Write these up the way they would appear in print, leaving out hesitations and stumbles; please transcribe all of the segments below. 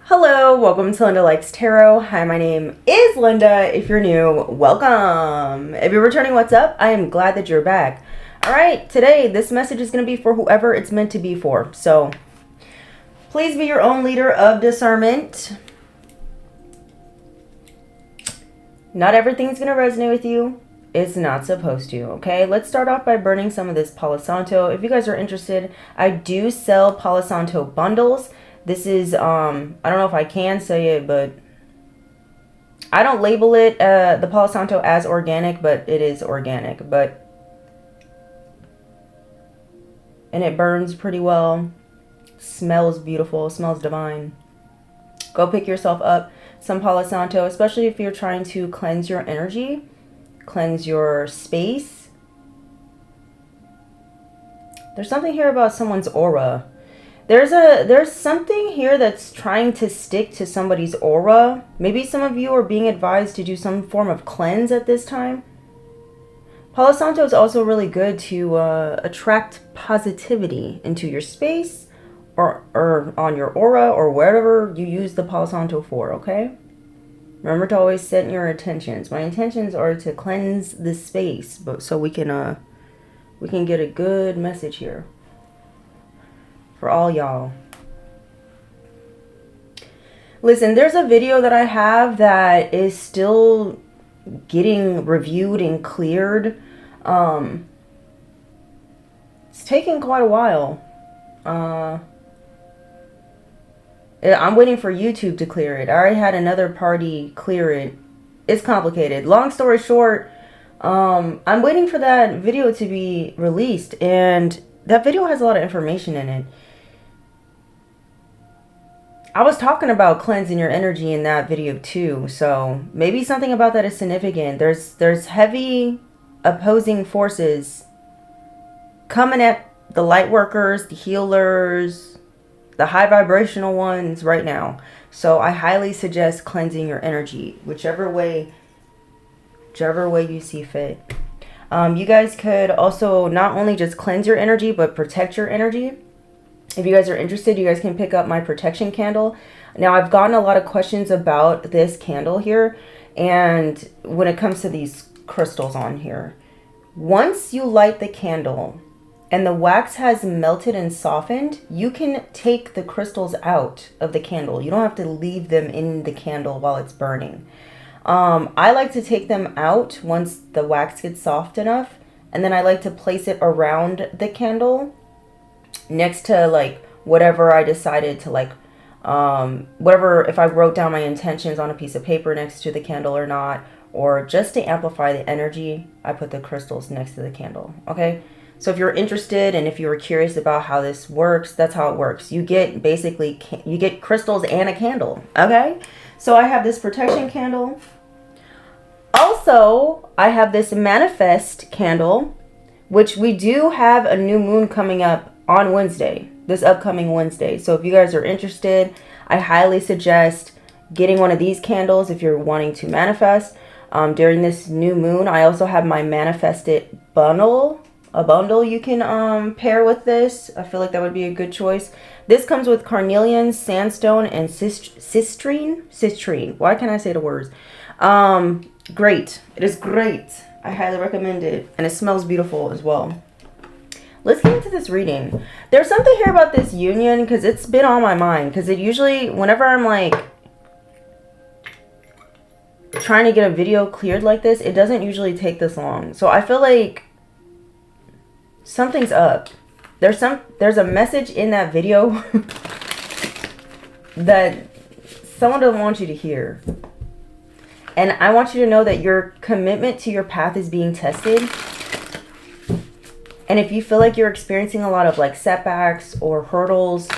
Hello, welcome to Linda Likes Tarot. Hi, my name is Linda. If you're new, welcome. If you're returning, what's up? I am glad that you're back. All right, today this message is going to be for whoever it's meant to be for. So please be your own leader of discernment. Not everything's going to resonate with you. It's not supposed to, okay? Let's start off by burning some of this Palo Santo. If you guys are interested, I do sell Palo Santo bundles. This is, I don't know if I can say it, but I don't label it, the Palo Santo as organic, but it is organic. And it burns pretty well. Smells beautiful, smells divine. Go pick yourself up some Palo Santo, especially if you're trying to cleanse your energy, cleanse your space. There's something here about someone's aura. There's something here that's trying to stick to somebody's aura. Maybe some of you are being advised to do some form of cleanse at this time. Palo Santo is also really good to attract positivity into your space or on your aura or wherever you use the Palo Santo for, okay? Remember to always set your intentions. My intentions are to cleanse this space, but so we can get a good message here for all y'all. Listen, there's a video that I have that is still getting reviewed and cleared. It's taking quite a while. I'm waiting for YouTube to clear it. I already had another party clear it. It's complicated. Long story short, I'm waiting for that video to be released, and that video has a lot of information in it. I was talking about cleansing your energy in that video too, so maybe something about that is significant. There's heavy opposing forces coming at the light workers, the healers, the high vibrational ones right now. So I highly suggest cleansing your energy, whichever way you see fit. You guys could also not only just cleanse your energy, but protect your energy. If you guys are interested, you guys can pick up my protection candle. Now, I've gotten a lot of questions about this candle here, and when it comes to these crystals on here, once you light the candle and the wax has melted and softened, you can take the crystals out of the candle. You don't have to leave them in the candle while it's burning. I like to take them out once the wax gets soft enough, and then I like to place it around the candle next to like whatever I decided to like, whatever, if I wrote down my intentions on a piece of paper next to the candle or not, or just to amplify the energy, I put the crystals next to the candle. Okay. So if you're interested and if you were curious about how this works, that's how it works. You get basically, you get crystals and a candle. Okay. So I have this protection candle. Also, I have this manifest candle, which we do have a new moon coming up on Wednesday, this upcoming Wednesday. So if you guys are interested, I highly suggest getting one of these candles if you're wanting to manifest during this new moon. I also have my manifested bundle, a bundle you can pair with this. I feel like that would be a good choice. This comes with carnelian, sandstone, and cistrine. Why can't I say the words? Great. It is great. I highly recommend it, and it smells beautiful as well. Let's get into this reading. There's something here about this union because it's been on my mind. Because it usually, whenever I'm like trying to get a video cleared like this, it doesn't usually take this long. So I feel like something's up. There's a message in that video that someone doesn't want you to hear. And I want you to know that your commitment to your path is being tested. And if you feel like you're experiencing a lot of like setbacks or hurdles,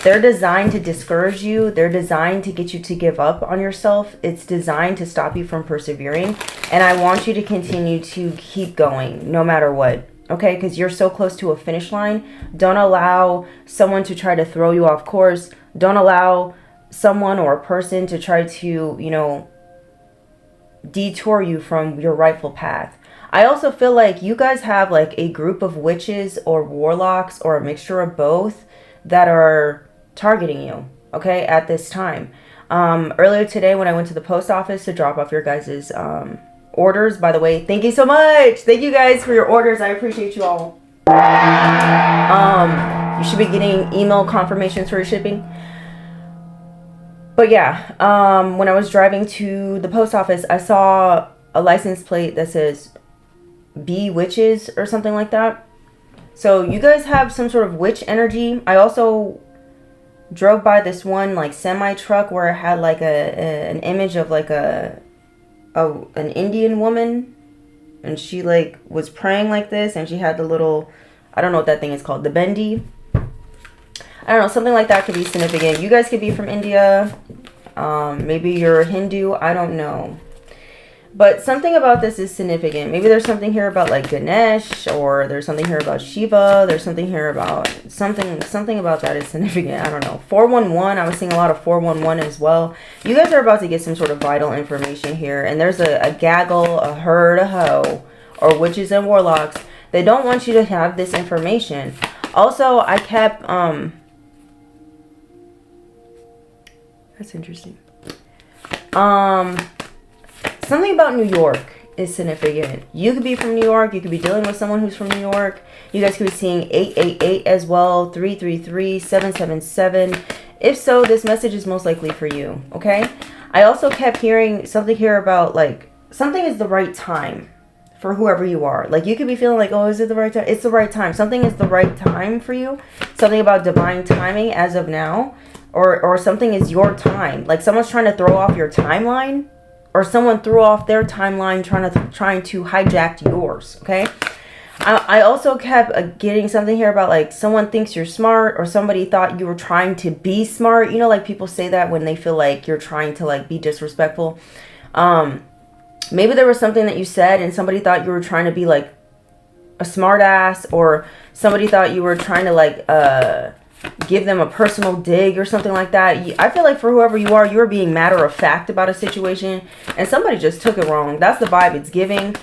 they're designed to discourage you. They're designed to get you to give up on yourself. It's designed to stop you from persevering. And I want you to continue to keep going no matter what. Okay? Because you're so close to a finish line. Don't allow someone to try to throw you off course. Don't allow someone or a person to try to, you know, detour you from your rightful path. I also feel like you guys have like a group of witches or warlocks or a mixture of both that are targeting you. okay, at this time. Earlier today when I went to the post office to drop off your guys' orders, by the way, thank you so much. Thank you guys for your orders. I appreciate you all. You should be getting email confirmations for your shipping. But yeah, when I was driving to the post office, I saw a license plate that says "Be Witches" or something like that. So you guys have some sort of witch energy. I also drove by this one like semi truck where it had like an image of like an Indian woman, and she like was praying like this, and she had the little, I don't know what that thing is called, the bendi. I don't know, something like that could be significant. You guys could be from India. Maybe you're Hindu. I don't know. But something about this is significant. Maybe there's something here about like Ganesh, or there's something here about Shiva. There's something here about something about that is significant. I don't know. 411. I was seeing a lot of 411 as well. You guys are about to get some sort of vital information here. And there's a gaggle, a herd, a hoe, or witches and warlocks. They don't want you to have this information. Also, I kept... That's interesting. Something about New York is significant. You could be from New York. You could be dealing with someone who's from New York. You guys could be seeing 888 as well. 333, 777. If so, this message is most likely for you. Okay. I also kept hearing something here about like something is the right time for whoever you are. Like you could be feeling like, oh, is it the right time? It's the right time. Something is the right time for you. Something about divine timing as of now. Or something is your time. Like someone's trying to throw off your timeline, or someone threw off their timeline trying to hijack yours. Okay. I also kept getting something here about like someone thinks you're smart, or somebody thought you were trying to be smart. You know, like people say that when they feel like you're trying to like be disrespectful. Maybe there was something that you said and somebody thought you were trying to be like a smart ass, or somebody thought you were trying to like give them a personal dig or something like that. I feel like for whoever you are being matter of fact about a situation, and somebody just took it wrong. That's the vibe it's giving.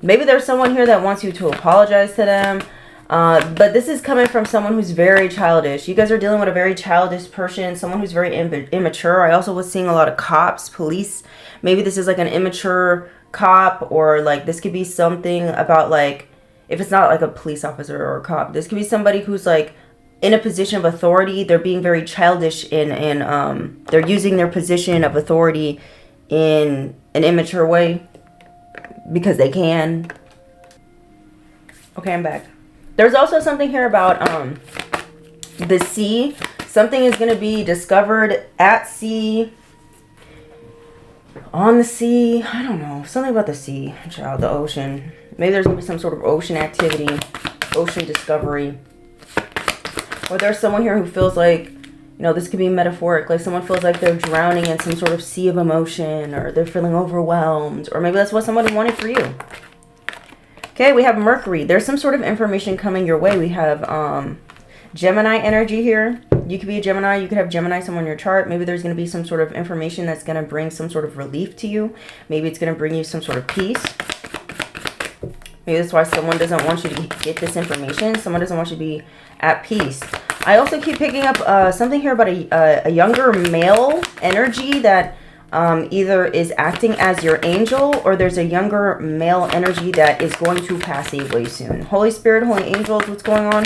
Maybe there's someone here that wants you to apologize to them. But this is coming from someone who's very childish. You guys are dealing with a very childish person, someone who's very immature. I also was seeing a lot of cops, police. Maybe this is like an immature cop, or like this could be something about like, if it's not like a police officer or a cop, this could be somebody who's like in a position of authority. They're being very childish and they're using their position of authority in an immature way because they can. Okay, I'm back. There's also something here about the sea. Something is going to be discovered at sea, on the sea. I don't know. Something about the sea, child, the ocean. Maybe there's going to be some sort of ocean activity, ocean discovery. Or there's someone here who feels like, you know, this could be metaphoric. Like someone feels like they're drowning in some sort of sea of emotion, or they're feeling overwhelmed. Or maybe that's what somebody wanted for you. Okay, we have Mercury. There's some sort of information coming your way. We have Gemini energy here. You could be a Gemini. You could have Gemini somewhere in your chart. Maybe there's going to be some sort of information that's going to bring some sort of relief to you. Maybe it's going to bring you some sort of peace. Maybe that's why someone doesn't want you to get this information. Someone doesn't want you to be at peace. I also keep picking up something here about a younger male energy that either is acting as your angel, or there's a younger male energy that is going to pass away soon. Holy Spirit, Holy Angels, what's going on?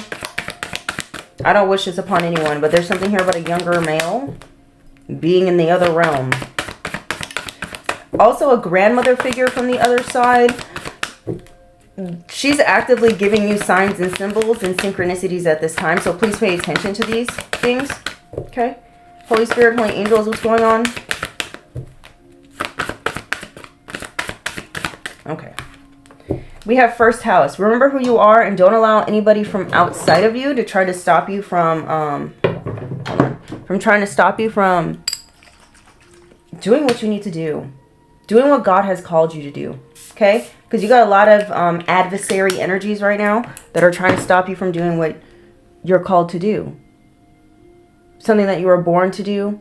I don't wish this upon anyone, but there's something here about a younger male being in the other realm. Also a grandmother figure from the other side. She's actively giving you signs and symbols and synchronicities at this time, so please pay attention to these things. Okay? Holy Spirit, Holy Angels, what's going on? Okay. We have first house. Remember who you are, and don't allow anybody from outside of you to try to stop you from, hold on, from trying to stop you from doing what you need to do. Doing what God has called you to do. Okay? Because you got a lot of adversary energies right now that are trying to stop you from doing what you're called to do. Something that you were born to do.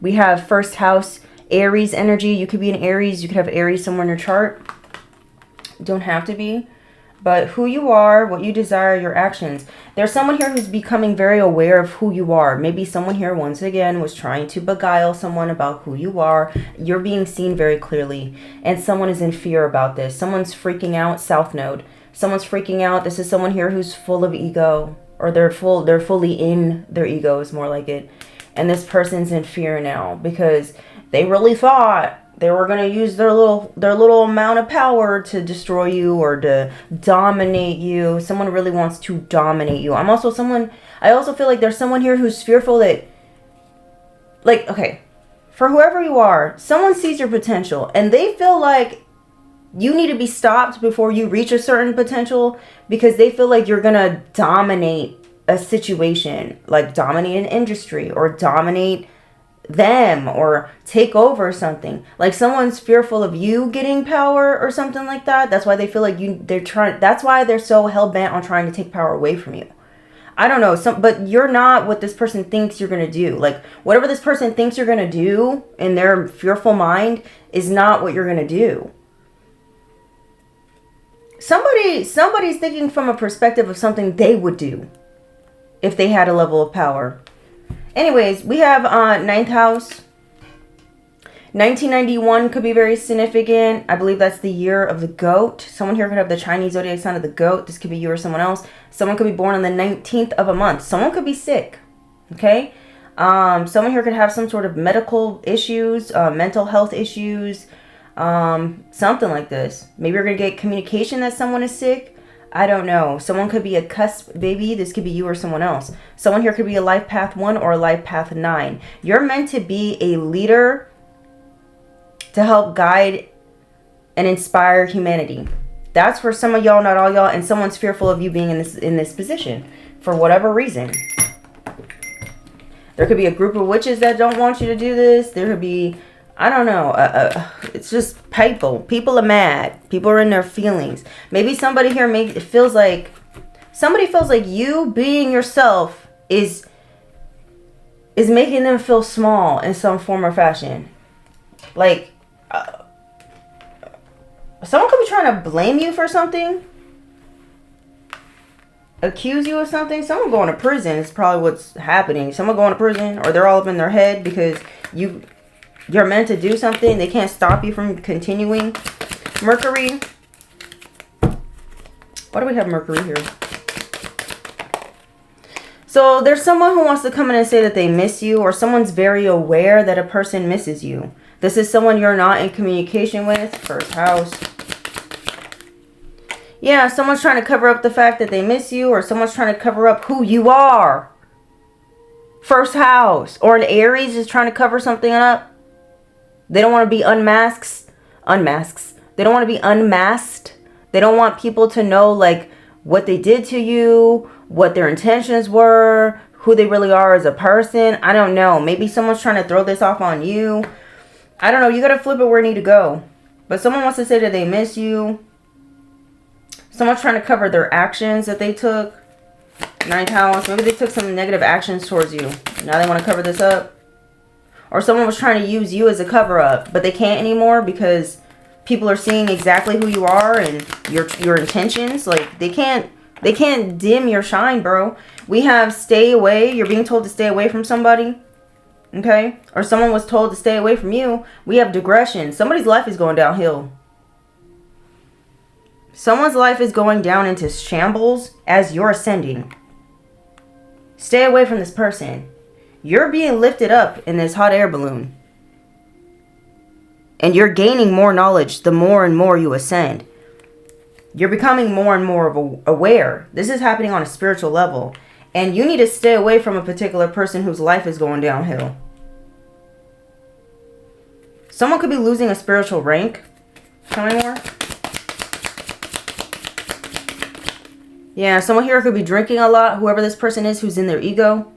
We have first house, Aries energy. You could be an Aries. You could have Aries somewhere in your chart. Don't have to be. But who you are, what you desire, your actions. There's someone here who's becoming very aware of who you are. Maybe someone here, once again, was trying to beguile someone about who you are. You're being seen very clearly. And someone is in fear about this. Someone's freaking out, South Node. Someone's freaking out. This is someone here who's full of ego. Or they're fully in their ego is more like it. And this person's in fear now because they really thought they were going to use their little amount of power to destroy you or to dominate you. Someone really wants to dominate you. I also feel like there's someone here who's fearful that, like, okay, for whoever you are, someone sees your potential and they feel like you need to be stopped before you reach a certain potential because they feel like you're going to dominate a situation, like dominate an industry or dominate them or take over something. Like someone's fearful of you getting power or something like that. That's why they feel like that's why they're so hell-bent on trying to take power away from you. I don't know, but you're not what this person thinks you're going to do. Like whatever this person thinks you're going to do in their fearful mind is not what you're going to do. Somebody's thinking from a perspective of something they would do if they had a level of power. Anyways, we have 9th house. 1991 could be very significant. I believe that's the year of the goat. Someone here could have the Chinese zodiac sign of the goat. This could be you or someone else. Someone could be born on the 19th of a month. Someone could be sick. Okay? Someone here could have some sort of medical issues, mental health issues, something like this. Maybe you're going to get communication that someone is sick. I don't know. Someone could be a cusp baby. This could be you or someone else. Someone here could be a life path 1 or a life path 9. You're meant to be a leader to help guide and inspire humanity. That's for some of y'all, not all y'all, and someone's fearful of you being in this position for whatever reason. There could be a group of witches that don't want you to do this. There could be, I don't know. It's just people. People are mad. People are in their feelings. Maybe somebody here feels like you being yourself is making them feel small in some form or fashion. Like, someone could be trying to blame you for something. Accuse you of something. Someone going to prison is probably what's happening. Someone going to prison, or they're all up in their head because you're meant to do something. They can't stop you from continuing. Mercury. Why do we have Mercury here? So there's someone who wants to come in and say that they miss you, or someone's very aware that a person misses you. This is someone you're not in communication with. First house. Yeah, someone's trying to cover up the fact that they miss you, or someone's trying to cover up who you are. First house. Or an Aries is trying to cover something up. They don't want to be unmasks. They don't want to be unmasked. They don't want people to know, like, what they did to you, what their intentions were, who they really are as a person. I don't know. Maybe someone's trying to throw this off on you. I don't know. You got to flip it where you need to go. But someone wants to say that they miss you. Someone's trying to cover their actions that they took. 9th house. Maybe they took some negative actions towards you. Now they want to cover this up. Or someone was trying to use you as a cover-up, but they can't anymore because people are seeing exactly who you are and your intentions. Like, they can't dim your shine, bro. We have stay away. You're being told to stay away from somebody. Okay? Or someone was told to stay away from you. We have digression. Somebody's life is going downhill. Someone's life is going down into shambles as you're ascending. Stay away from this person. You're being lifted up in this hot air balloon. And you're gaining more knowledge the more and more you ascend. You're becoming more and more aware. This is happening on a spiritual level. And you need to stay away from a particular person whose life is going downhill. Someone could be losing a spiritual rank. Tell me more. Yeah, someone here could be drinking a lot. Whoever this person is who's in their ego,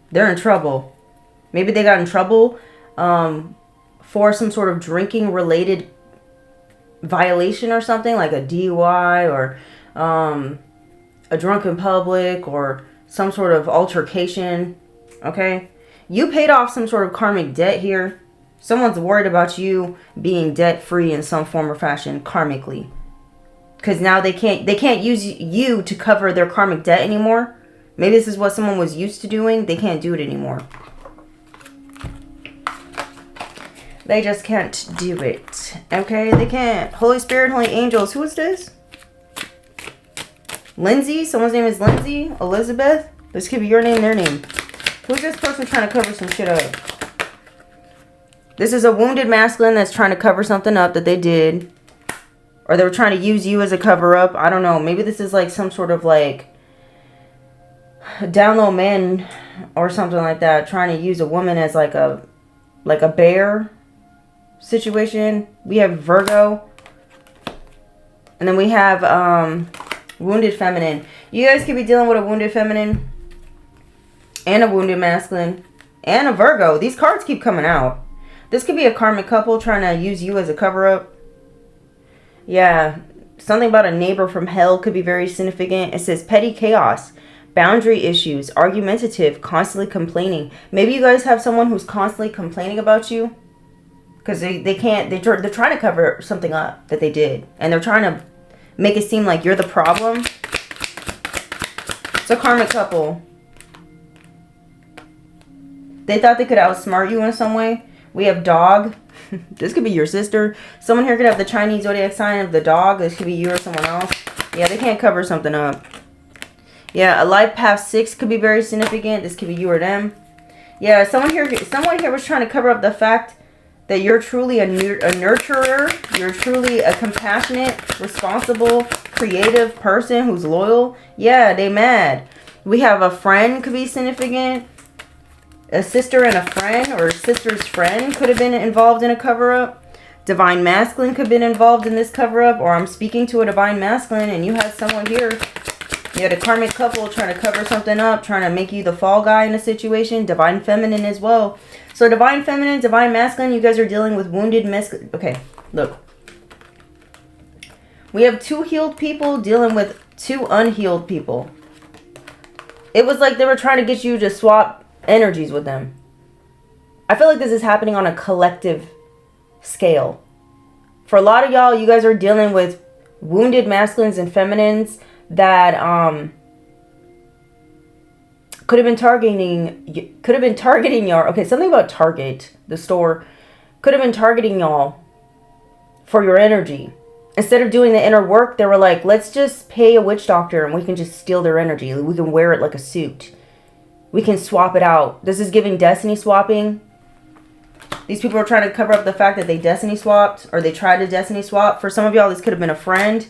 they're in trouble. Maybe they got in trouble for some sort of drinking related violation or something, like a DUI or a drunk in public or some sort of altercation. Okay, you paid off some sort of karmic debt here. Someone's worried about you being debt free in some form or fashion karmically. because now they can't use you to cover their karmic debt anymore. Maybe this is what someone was used to doing. They can't do it anymore. They just can't do it. Okay, they can't. Holy Spirit, Holy Angels. Who is this? Lindsay? Someone's name is Lindsay? Elizabeth? This could be your name, their name. Who's this person trying to cover some shit up? This is a wounded masculine that's trying to cover something up that they did. Or they were trying to use you as a cover-up. I don't know. Maybe this is like some sort of like down low man or something like that. Trying to use a woman as like a bear situation. We have Virgo. And then we have wounded feminine. You guys could be dealing with a wounded feminine and a wounded masculine and a Virgo. These cards keep coming out. This could be a karmic couple trying to use you as a cover-up. Yeah, something about a neighbor from hell could be very significant. It says petty chaos, boundary issues, argumentative, constantly complaining. Maybe you guys have someone who's constantly complaining about you because they're trying to cover something up that they did, and they're trying to make it seem like you're the problem. It's a karmic couple. They thought they could outsmart you in some way. We have dog. This could be your sister. Someone here could have the Chinese zodiac sign of the dog. This could be you or someone else. Yeah, they can't cover something up. Yeah, a life path 6 could be very significant. This could be you or them. Yeah, someone here was trying to cover up the fact that you're truly a nurturer. You're truly a compassionate, responsible, creative person who's loyal. Yeah, they mad. We have a friend could be significant. A sister and a friend or a sister's friend could have been involved in a cover-up. Divine masculine could have been involved in this cover-up. Or I'm speaking to a divine masculine and you have someone here. You had a karmic couple trying to cover something up. Trying to make you the fall guy in a situation. Divine feminine as well. So divine feminine, divine masculine. You guys are dealing with wounded masculine. Okay, look. We have 2 healed people dealing with 2 unhealed people. It was like they were trying to get you to swap energies with them. I feel like this is happening on a collective scale. For a lot of y'all, you guys are dealing with wounded masculines and feminines that could have been targeting y'all. Okay, something about Target, the store, could have been targeting y'all for your energy. Instead of doing the inner work, they were like, let's just pay a witch doctor and we can just steal their energy. We can wear it like a suit. We can swap it out. This is giving destiny swapping. These people are trying to cover up the fact that they destiny swapped. Or they tried to destiny swap. For some of y'all, this could have been a friend.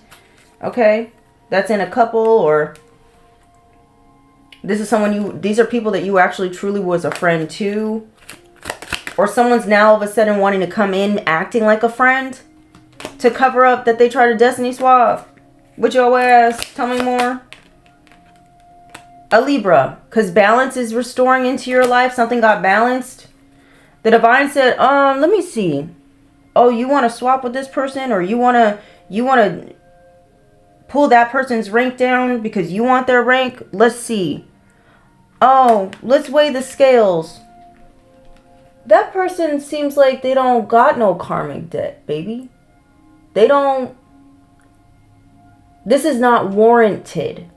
Okay. That's in a couple. Or this is someone these are people that you actually truly was a friend to. Or someone's now all of a sudden wanting to come in acting like a friend. To cover up that they try to destiny swap. With your ass. Tell me more. A Libra, because balance is restoring into your life. Something got balanced. The divine said, let me see. Oh, you want to swap with this person, or you want to pull that person's rank down because you want their rank? Let's see. Oh, let's weigh the scales. That person seems like they don't got no karmic debt, baby. They don't. This is not warranted.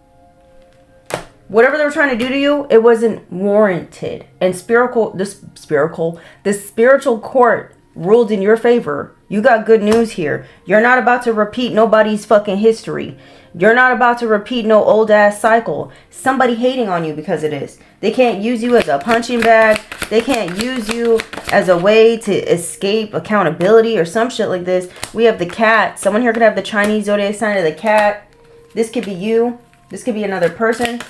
Whatever they were trying to do to you, it wasn't warranted. And the spiritual court ruled in your favor. You got good news here. You're not about to repeat nobody's fucking history. You're not about to repeat no old ass cycle. Somebody hating on you because of this. They can't use you as a punching bag. They can't use you as a way to escape accountability or some shit like this. We have the cat. Someone here could have the Chinese zodiac sign of the cat. This could be you. This could be another person.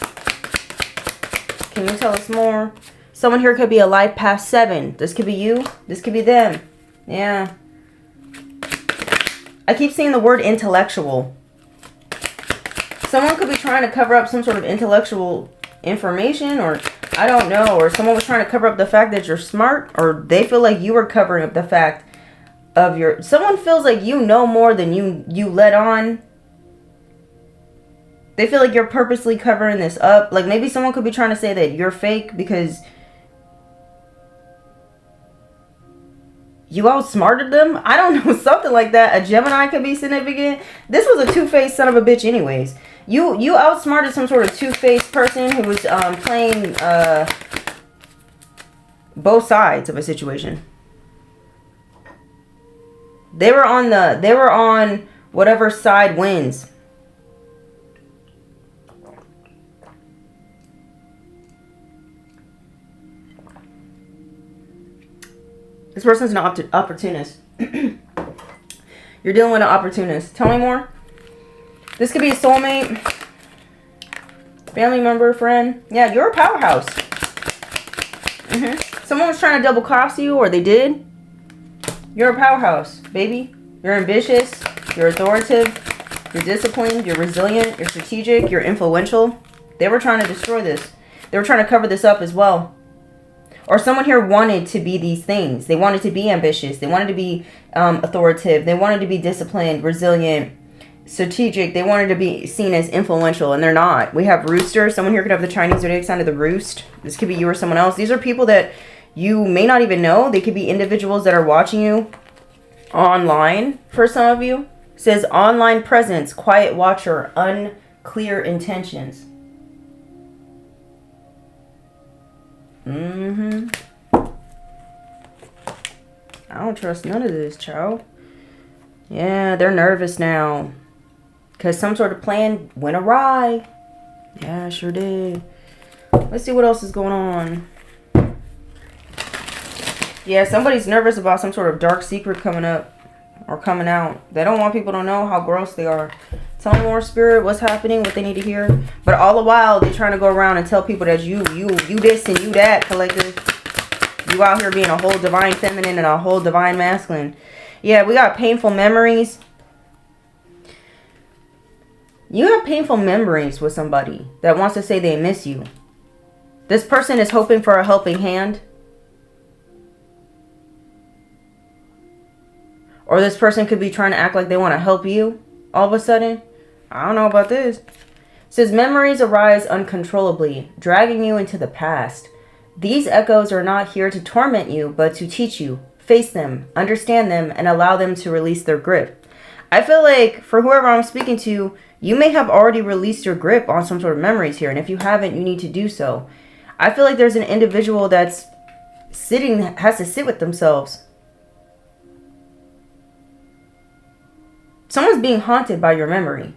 Can you tell us more? Someone here could be a life past 7. This could be you. This could be them. Yeah. I keep seeing the word intellectual. Someone could be trying to cover up some sort of intellectual information, or I don't know, or someone was trying to cover up the fact that you're smart, or they feel like you were covering up the fact of someone feels like you know more than you let on. They feel like you're purposely covering this up. Like maybe someone could be trying to say that you're fake because You outsmarted them? I don't know, something like that. A Gemini could be significant. This was a two-faced son of a bitch anyways. You outsmarted some sort of two-faced person who was playing both sides of a situation. They were on whatever side wins. This person's an opportunist. You're dealing with an opportunist. Tell me more. This could be a soulmate, family member, friend. Yeah, you're a powerhouse. Someone was trying to double cross you, or they did. You're a powerhouse, baby. You're ambitious. You're authoritative. You're disciplined. You're resilient. You're strategic. You're influential. They were trying to destroy this. They were trying to cover this up as well. Or someone here wanted to be these things. They wanted to be ambitious. They wanted to be authoritative. They wanted to be disciplined, resilient, strategic. They wanted to be seen as influential, and they're not. We have rooster. Someone here could have the Chinese zodiac sign of the roost. This could be you or someone else. These are people that you may not even know. They could be individuals that are watching you online for some of you. It says online presence, quiet watcher, unclear intentions. I don't trust none of this, child. Yeah, they're nervous now. Because some sort of plan went awry. Yeah, sure did. Let's see what else is going on. Yeah, somebody's nervous about some sort of dark secret coming up. Or coming out. They don't want people to know how gross they are. Tell me more, spirit, what's happening, what they need to hear. But all the while, they're trying to go around and tell people that you this and you that, collective. You out here being a whole divine feminine and a whole divine masculine. Yeah, we got painful memories. You have painful memories with somebody that wants to say they miss you. This person is hoping for a helping hand. Or this person could be trying to act like they want to help you all of a sudden. I don't know about this. It says memories arise uncontrollably, dragging you into the past. These echoes are not here to torment you, but to teach you. Face them, understand them, and allow them to release their grip. I feel like for whoever I'm speaking to, you may have already released your grip on some sort of memories here. And if you haven't, you need to do so. I feel like there's an individual that's has to sit with themselves. Someone's being haunted by your memory.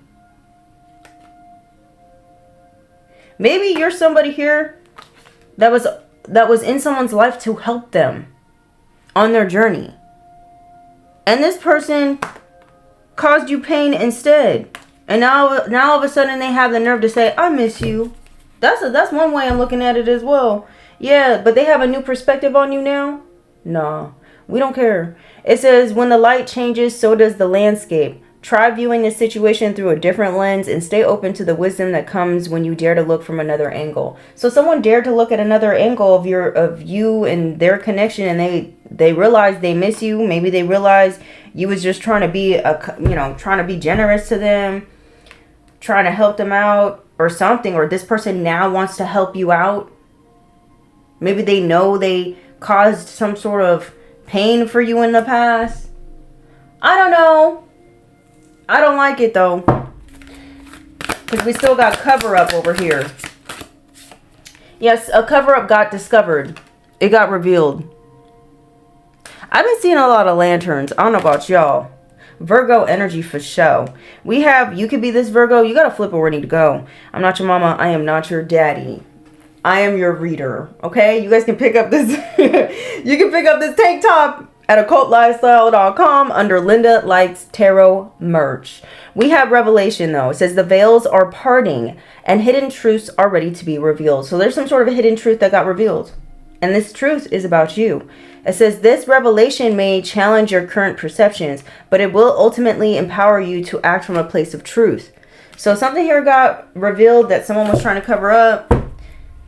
Maybe you're somebody here that was in someone's life to help them on their journey. And this person caused you pain instead. And now all of a sudden they have the nerve to say, I miss you. That's one way I'm looking at it as well. Yeah, but they have a new perspective on you now? No, we don't care. It says, when the light changes, so does the landscape. Try viewing this situation through a different lens and stay open to the wisdom that comes when you dare to look from another angle. So someone dared to look at another angle of you and their connection, and they realized they miss you. Maybe they realized you was just trying to be trying to be generous to them, trying to help them out or something, or this person now wants to help you out. Maybe they know they caused some sort of pain for you in the past. I don't know. I don't like it though, because we still got cover-up over here. Yes, a cover-up got discovered. It got revealed. I've been seeing a lot of lanterns. I don't know about y'all. Virgo energy for show. We have, you could be this Virgo. You got to flip it where you need to go. I'm not your mama. I am not your daddy. I am your reader. Okay? You guys can pick up this. You can pick up this tank top at occultlifestyle.com under Linda Likes Tarot merch. We have revelation though. It says the veils are parting and hidden truths are ready to be revealed. So there's some sort of a hidden truth that got revealed. And this truth is about you. It says this revelation may challenge your current perceptions, but it will ultimately empower you to act from a place of truth. So something here got revealed that someone was trying to cover up.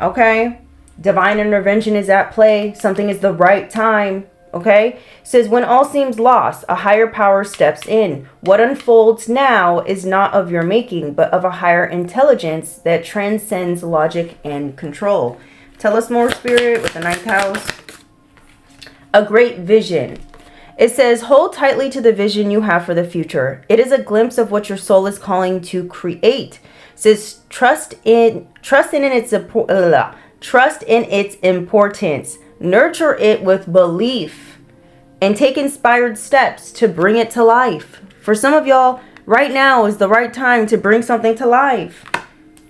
Okay? Divine intervention is at play. Something is the right time. Okay? It says, when all seems lost, a higher power steps in. What unfolds now is not of your making, but of a higher intelligence that transcends logic and control. Tell us more, Spirit, with the ninth house. A great vision. It says, hold tightly to the vision you have for the future. It is a glimpse of what your soul is calling to create. It says, trust in its importance. Nurture it with belief and take inspired steps to bring it to life. For some of y'all, right now is the right time to bring something to life.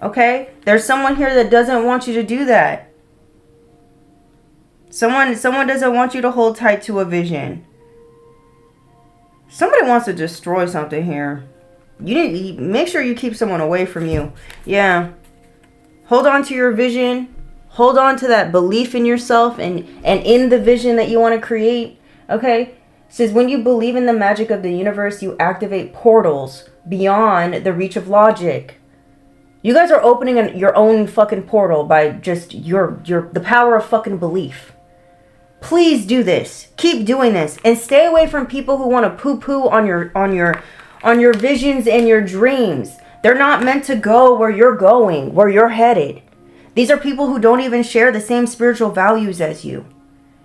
Okay? There's someone here that doesn't want you to do that. Someone doesn't want you to hold tight to a vision. Somebody wants to destroy something here. You need to make sure you keep someone away from you. Yeah. Hold on to your vision. Hold on to that belief in yourself and in the vision that you want to create. Okay? It says when you believe in the magic of the universe, you activate portals beyond the reach of logic. You guys are opening your own fucking portal by just the power of fucking belief. Please do this. Keep doing this and stay away from people who want to poo-poo on your visions and your dreams. They're not meant to go where you're going, where you're headed. These are people who don't even share the same spiritual values as you.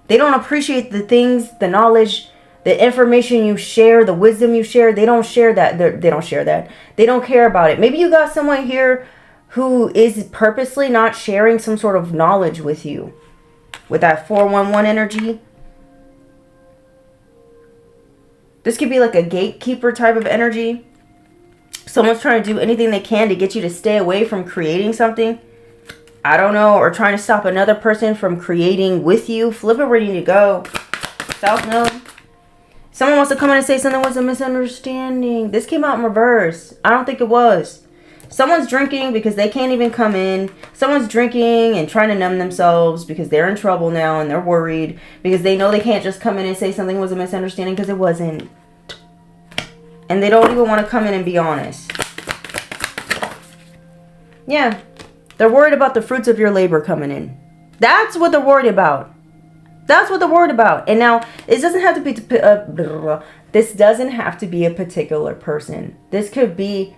They don't appreciate the things, the knowledge, the information you share, the wisdom you share. They don't share that. They don't share that. They don't care about it. Maybe you got someone here who is purposely not sharing some sort of knowledge with you. With that 411 energy. This could be like a gatekeeper type of energy. Someone's trying to do anything they can to get you to stay away from creating something. I don't know. Or trying to stop another person from creating with you. Flip it where you need to go. South node. Someone wants to come in and say something was a misunderstanding. This came out in reverse. I don't think it was. Someone's drinking because they can't even come in. Someone's drinking and trying to numb themselves because they're in trouble now and they're worried because they know they can't just come in and say something was a misunderstanding because it wasn't. And they don't even want to come in and be honest. Yeah. They're worried about the fruits of your labor coming in. That's what they're worried about. That's what they're worried about. And now, it doesn't have to be... this doesn't have to be a particular person. This could be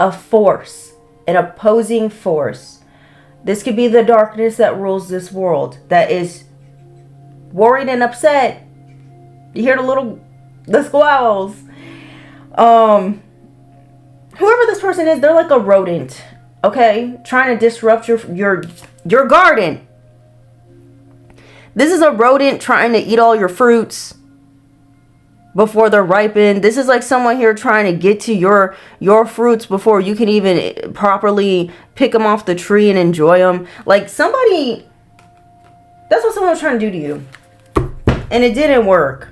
a force, an opposing force. This could be the darkness that rules this world, that is worried and upset. You hear the squalls. Whoever this person is, they're like a rodent, okay? Trying to disrupt your garden. This is a rodent trying to eat all your fruits before they're ripened. This is like someone here trying to get to your fruits before you can even properly pick them off the tree and enjoy them. Like somebody, that's what someone was trying to do to you. And it didn't work.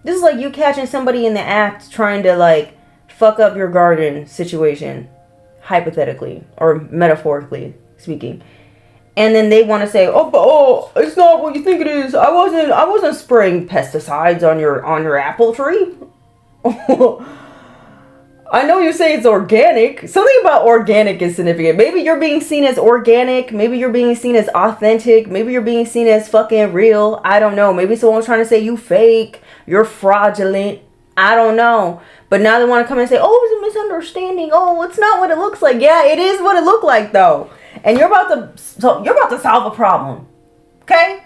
This is like you catching somebody in the act trying to like fuck up your garden situation. Hypothetically or metaphorically speaking. And then they want to say, oh, it's not what you think it is. I wasn't spraying pesticides on your apple tree. I know you say it's organic. Something about organic is significant. Maybe you're being seen as organic. Maybe you're being seen as authentic. Maybe you're being seen as fucking real. I don't know. Maybe someone's trying to say you fake. You're fraudulent. I don't know. But now they want to come and say, oh, it was a misunderstanding. Oh, it's not what it looks like. Yeah, it is what it looked like though. And you're about to solve a problem. Okay?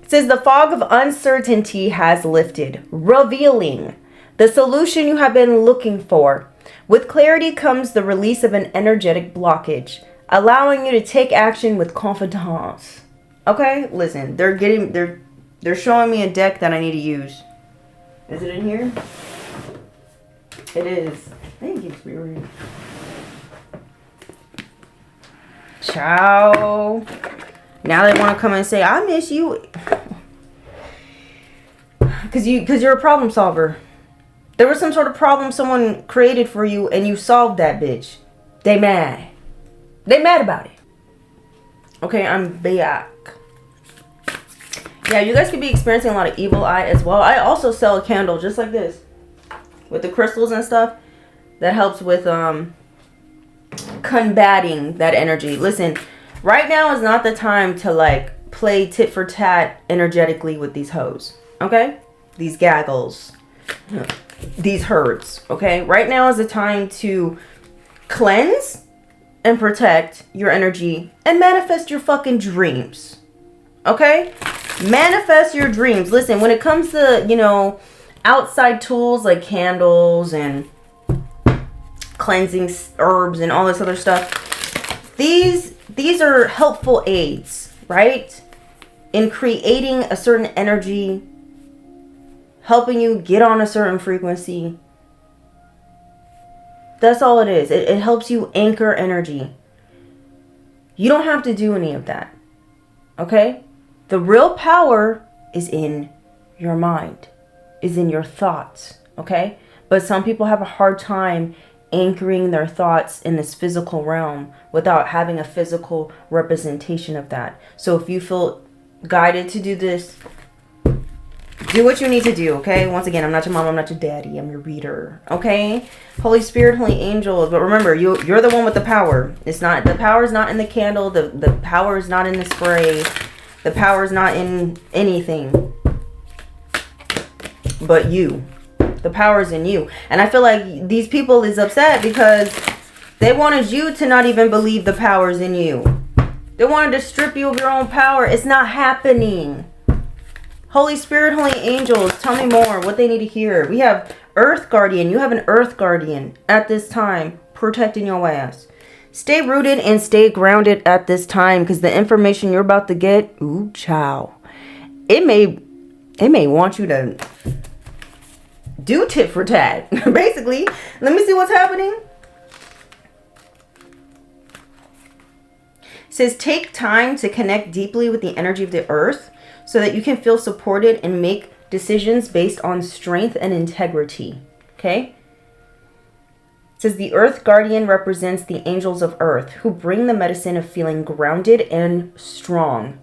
It says the fog of uncertainty has lifted, revealing the solution you have been looking for. With clarity comes the release of an energetic blockage, allowing you to take action with confidence. Okay? Listen, they're showing me a deck that I need to use. Is it in here? It is. Thank you, Spirit. Ciao. Now they want to come and say, I miss you. Because you're a problem solver. There was some sort of problem someone created for you and you solved that bitch. They mad. They mad about it. Okay, I'm back. Yeah, you guys could be experiencing a lot of evil eye as well. I also sell a candle just like this. With the crystals and stuff. That helps with combating that energy. Listen, right now is not the time to like play tit for tat energetically with these hoes. Okay? These gaggles. These herds. Okay? Right now is the time to cleanse and protect your energy and manifest your fucking dreams. Okay? Manifest your dreams. Listen, when it comes to, you know, outside tools like candles and cleansing herbs and all this other stuff, these are helpful aids, right? In creating a certain energy, helping you get on a certain frequency. That's all it is. It helps you anchor energy. You don't have to do any of that. Okay? The real power is in your mind, is in your thoughts. Okay? But some people have a hard time anchoring their thoughts in this physical realm without having a physical representation of that. So if you feel guided to do this, do what you need to do, okay? Once again, I'm not your mom, I'm not your daddy, I'm your reader, okay? Holy Spirit, holy angels. But remember, you're the one with the power. It's not, the power is not in the candle, the power is not in the spray, the power is not in anything but you. The power is in you. And I feel like these people is upset because they wanted you to not even believe the power is in you. They wanted to strip you of your own power. It's not happening. Holy Spirit, holy angels, tell me more, what they need to hear. We have Earth Guardian. You have an Earth Guardian at this time protecting your ass. Stay rooted and stay grounded at this time, because the information you're about to get, ooh, child, it may want you to do tit for tat. Basically, let me see what's happening. It says, take time to connect deeply with the energy of the earth so that you can feel supported and make decisions based on strength and integrity. Okay? It says, the Earth Guardian represents the angels of Earth who bring the medicine of feeling grounded and strong.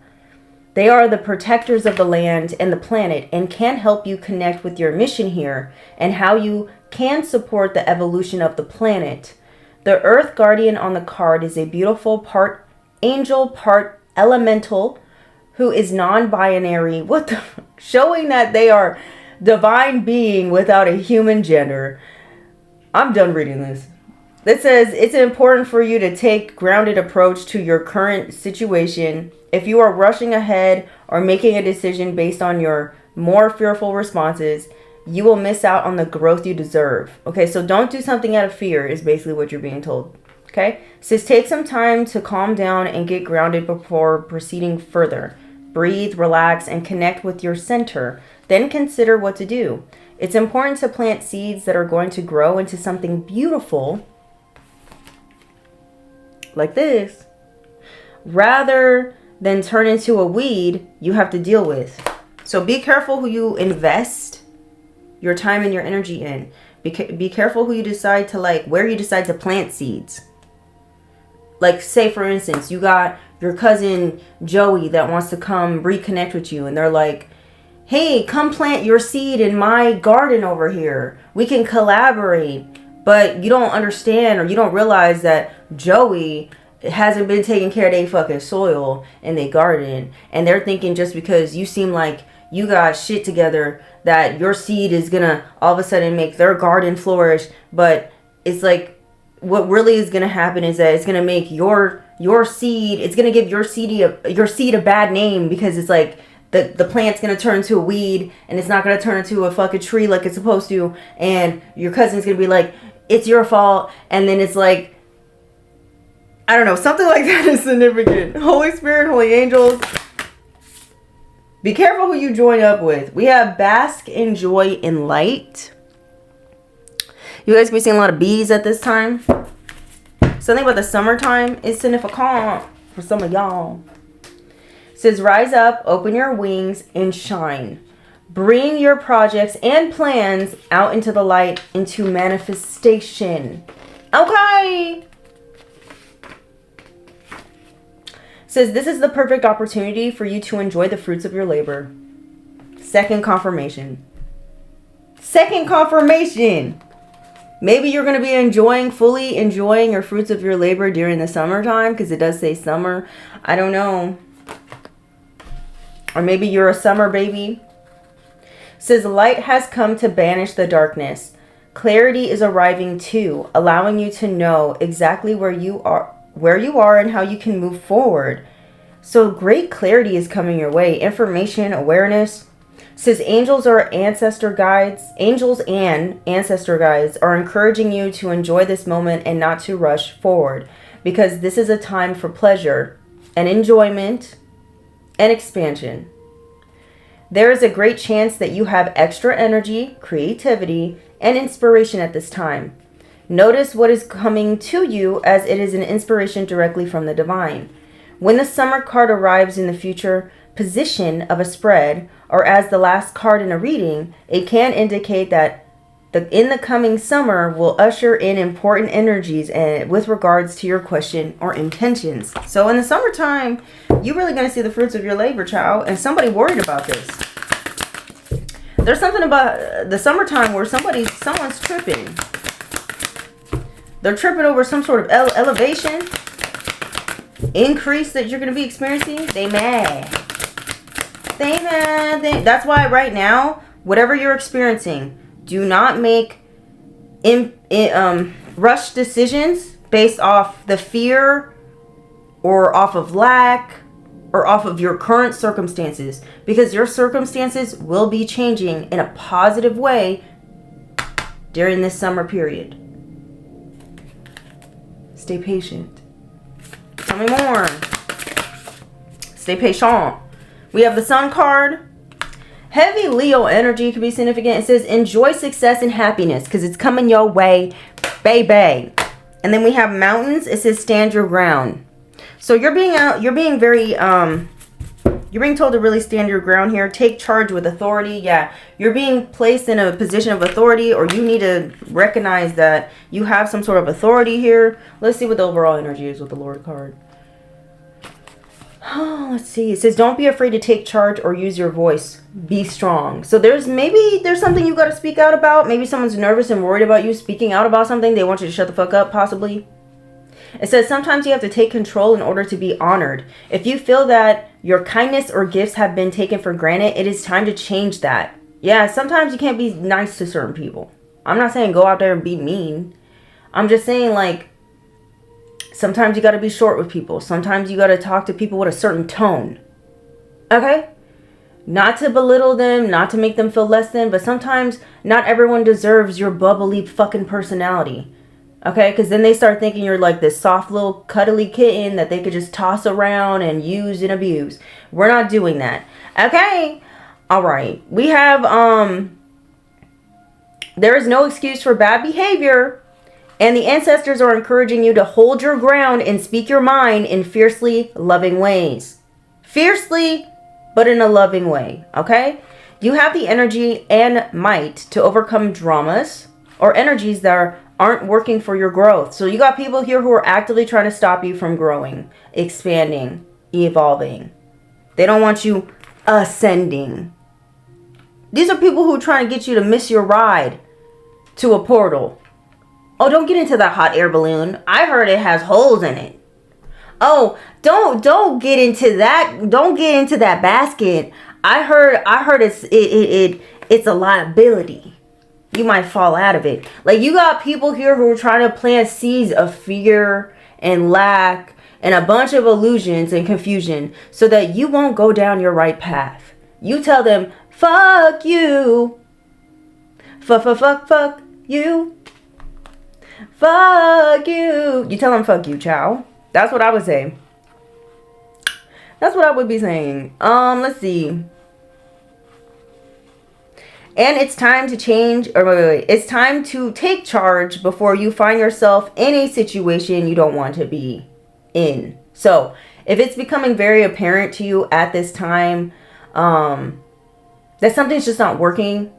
They are the protectors of the land and the planet and can help you connect with your mission here and how you can support the evolution of the planet. The Earth Guardian on the card is a beautiful part angel, part elemental, who is non-binary, showing that they are divine being without a human gender. I'm done reading this. It says, it's important for you to take grounded approach to your current situation. If you are rushing ahead or making a decision based on your more fearful responses, you will miss out on the growth you deserve. Okay, so don't do something out of fear is basically what you're being told. Okay, it says take some time to calm down and get grounded before proceeding further. Breathe, relax, and connect with your center. Then consider what to do. It's important to plant seeds that are going to grow into something beautiful, like this, rather than turn into a weed you have to deal with. So be careful who you invest your time and your energy in. Be careful who you decide to, like, where you decide to plant seeds. Like, say for instance, you got your cousin Joey that wants to come reconnect with you, and they're like, hey, come plant your seed in my garden over here. We can collaborate. But you don't understand, or you don't realize that Joey hasn't been taking care of their fucking soil in their garden. And they're thinking just because you seem like you got shit together that your seed is gonna all of a sudden make their garden flourish. But it's like, what really is gonna happen is that it's gonna make your seed, it's gonna give your seed a bad name, because it's like the plant's gonna turn into a weed and it's not gonna turn into a fucking tree like it's supposed to, and your cousin's gonna be like, it's your fault. And then it's like, I don't know, something like that is significant. Holy Spirit, holy angels, be careful who you join up with. We have bask in joy in light. You guys be seeing a lot of bees at this time. Something about the summertime is significant for some of y'all. It says, rise up, open your wings, and shine. Bring your projects and plans out into the light, into manifestation. Okay. It says, this is the perfect opportunity for you to enjoy the fruits of your labor. Second confirmation. Second confirmation. Maybe you're going to be fully enjoying your fruits of your labor during the summertime, because it does say summer. I don't know. Or maybe you're a summer baby. It says, light has come to banish the darkness. Clarity is arriving too, allowing you to know exactly where you are and how you can move forward. So great clarity is coming your way. Information, awareness. It says angels or ancestor guides, angels and ancestor guides are encouraging you to enjoy this moment and not to rush forward, because this is a time for pleasure and enjoyment and expansion. There is a great chance that you have extra energy, creativity, and inspiration at this time. Notice what is coming to you, as it is an inspiration directly from the divine. When the summer card arrives in the future position of a spread, or as the last card in a reading, it can indicate that in the coming summer will usher in important energies and with regards to your question or intentions. So in the summertime, you're really going to see the fruits of your labor, child, and somebody worried about this. There's something about the summertime where someone's tripping. They're tripping over some sort of elevation, increase that you're going to be experiencing. They mad. That's why right now, whatever you're experiencing, do not make rush decisions based off the fear or off of lack or off of your current circumstances, because your circumstances will be changing in a positive way during this summer period. Stay patient. Tell me more. Stay patient. We have the Sun card. Heavy Leo energy could be significant. It says enjoy success and happiness because it's coming your way, baby. And then we have Mountains. It says stand your ground. So you're being told to really stand your ground here. Take charge with authority. Yeah, you're being placed in a position of authority, or you need to recognize that you have some sort of authority here. Let's see what the overall energy is with the Lord card. Oh, let's see. It says don't be afraid to take charge or use your voice. Be strong. So there's something you got to speak out about. Maybe someone's nervous and worried about you speaking out about something. They want you to shut the fuck up, possibly. It says sometimes you have to take control in order to be honored. If you feel that your kindness or gifts have been taken for granted, it is time to change that. Yeah, sometimes you can't be nice to certain people. I'm not saying go out there and be mean. I'm just saying, like, sometimes you got to be short with people. Sometimes you got to talk to people with a certain tone. Okay? Not to belittle them, not to make them feel less than, but sometimes not everyone deserves your bubbly fucking personality. Okay? Because then they start thinking you're like this soft little cuddly kitten that they could just toss around and use and abuse. We're not doing that. Okay? All right. We have, there is no excuse for bad behavior. And the ancestors are encouraging you to hold your ground and speak your mind in fiercely loving ways. Fiercely, but in a loving way, okay? You have the energy and might to overcome dramas or energies that aren't working for your growth. So you got people here who are actively trying to stop you from growing, expanding, evolving. They don't want you ascending. These are people who are trying to get you to miss your ride to a portal. Oh, don't get into that hot air balloon. I heard it has holes in it. Oh, don't get into that. Don't get into that basket. I heard it's a liability. You might fall out of it. Like, you got people here who are trying to plant seeds of fear and lack and a bunch of illusions and confusion so that you won't go down your right path. You tell them, fuck you. Fuck you. Fuck you. You tell them fuck you, child. That's what I would say. That's what I would be saying. Let's see. And it's time to change, or wait. It's time to take charge before you find yourself in a situation you don't want to be in. So, if it's becoming very apparent to you at this time, that something's just not working,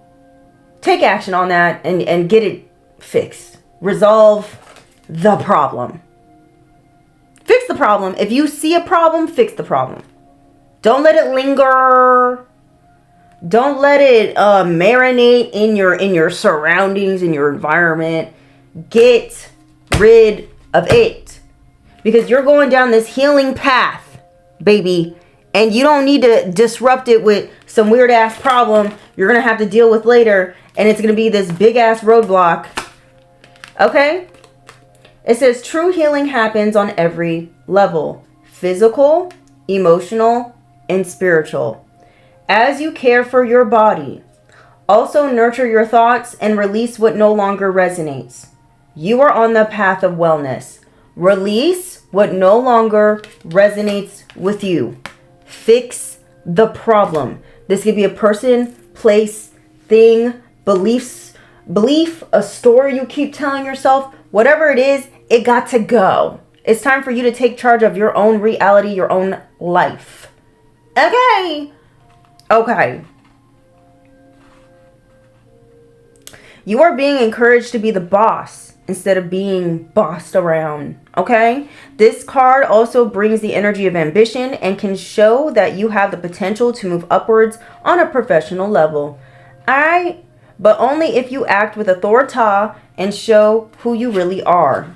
take action on that and get it fixed. Resolve the problem. Fix the problem. If you see a problem, fix the problem. Don't let it linger. Don't let it marinate in your surroundings, in your environment. Get rid of it. Because you're going down this healing path, baby. And you don't need to disrupt it with some weird ass problem you're going to have to deal with later. And it's going to be this big ass roadblock. Okay? It says true healing happens on every level. Physical, emotional, and spiritual. As you care for your body, also nurture your thoughts and release what no longer resonates. You are on the path of wellness. Release what no longer resonates with you. Fix the problem. This could be a person, place, thing, belief, a story you keep telling yourself. Whatever it is, it got to go. It's time for you to take charge of your own reality, your own life. Okay. You are being encouraged to be the boss instead of being bossed around. Okay. This card also brings the energy of ambition and can show that you have the potential to move upwards on a professional level. Alright. But only if you act with authority and show who you really are.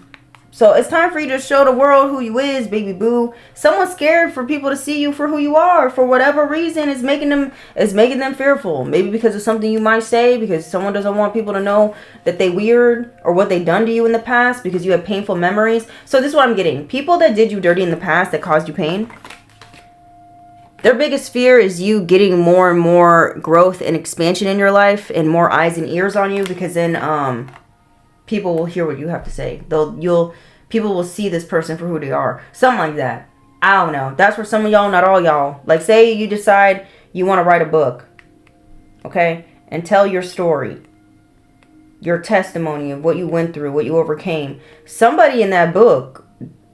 So it's time for you to show the world who you is, baby boo. Someone's scared for people to see you for who you are. For whatever reason, it's making them fearful. Maybe because of something you might say, because someone doesn't want people to know that they weird or what they done to you in the past because you have painful memories. So this is what I'm getting. People that did you dirty in the past that caused you pain, their biggest fear is you getting more and more growth and expansion in your life and more eyes and ears on you, because then people will hear what you have to say. People will see this person for who they are. Something like that. I don't know. That's for some of y'all, not all y'all. Like, say you decide you want to write a book. Okay? And tell your story. Your testimony of what you went through, what you overcame. Somebody in that book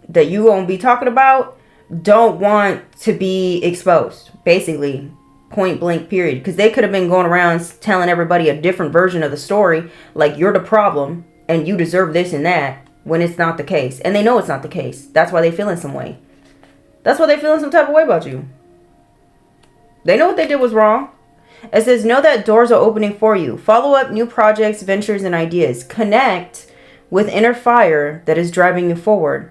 that you won't be talking about don't want to be exposed. Basically. Point blank period. Because they could have been going around telling everybody a different version of the story. Like, you're the problem. And you deserve this and that. When it's not the case. And they know it's not the case. That's why they feel in some way. That's why they feel in some type of way about you. They know what they did was wrong. It says, know that doors are opening for you. Follow up new projects, ventures, and ideas. Connect with inner fire that is driving you forward.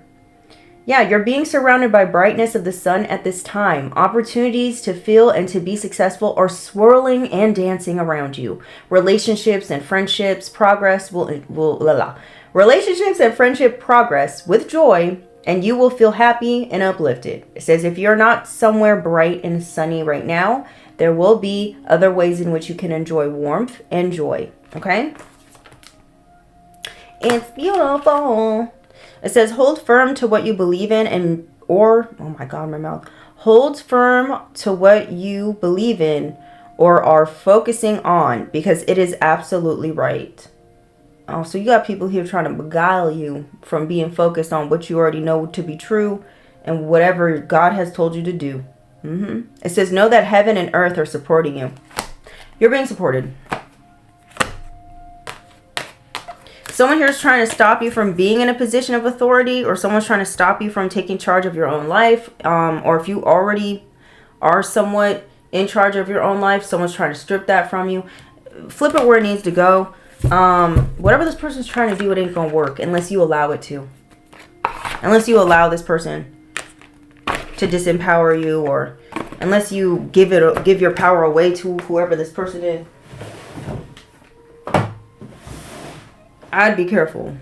Yeah, you're being surrounded by brightness of the sun at this time. Opportunities to feel and to be successful are swirling and dancing around you. Relationships and friendships progress Relationships and friendship progress with joy, and you will feel happy and uplifted. It says if you're not somewhere bright and sunny right now, there will be other ways in which you can enjoy warmth and joy. Okay? It's beautiful. It says hold firm to what you believe in oh my God, my mouth. Hold firm to what you believe in or are focusing on, because it is absolutely right. Oh, so you got people here trying to beguile you from being focused on what you already know to be true and whatever God has told you to do. It says, know that heaven and earth are supporting you. You're being supported. Someone here is trying to stop you from being in a position of authority, or someone's trying to stop you from taking charge of your own life. Or if you already are somewhat in charge of your own life, someone's trying to strip that from you. Flip it where it needs to go. Whatever this person's trying to do, it ain't gonna work unless you allow it to. Unless you allow this person to disempower you, or unless you give your power away to whoever this person is. I'd be careful.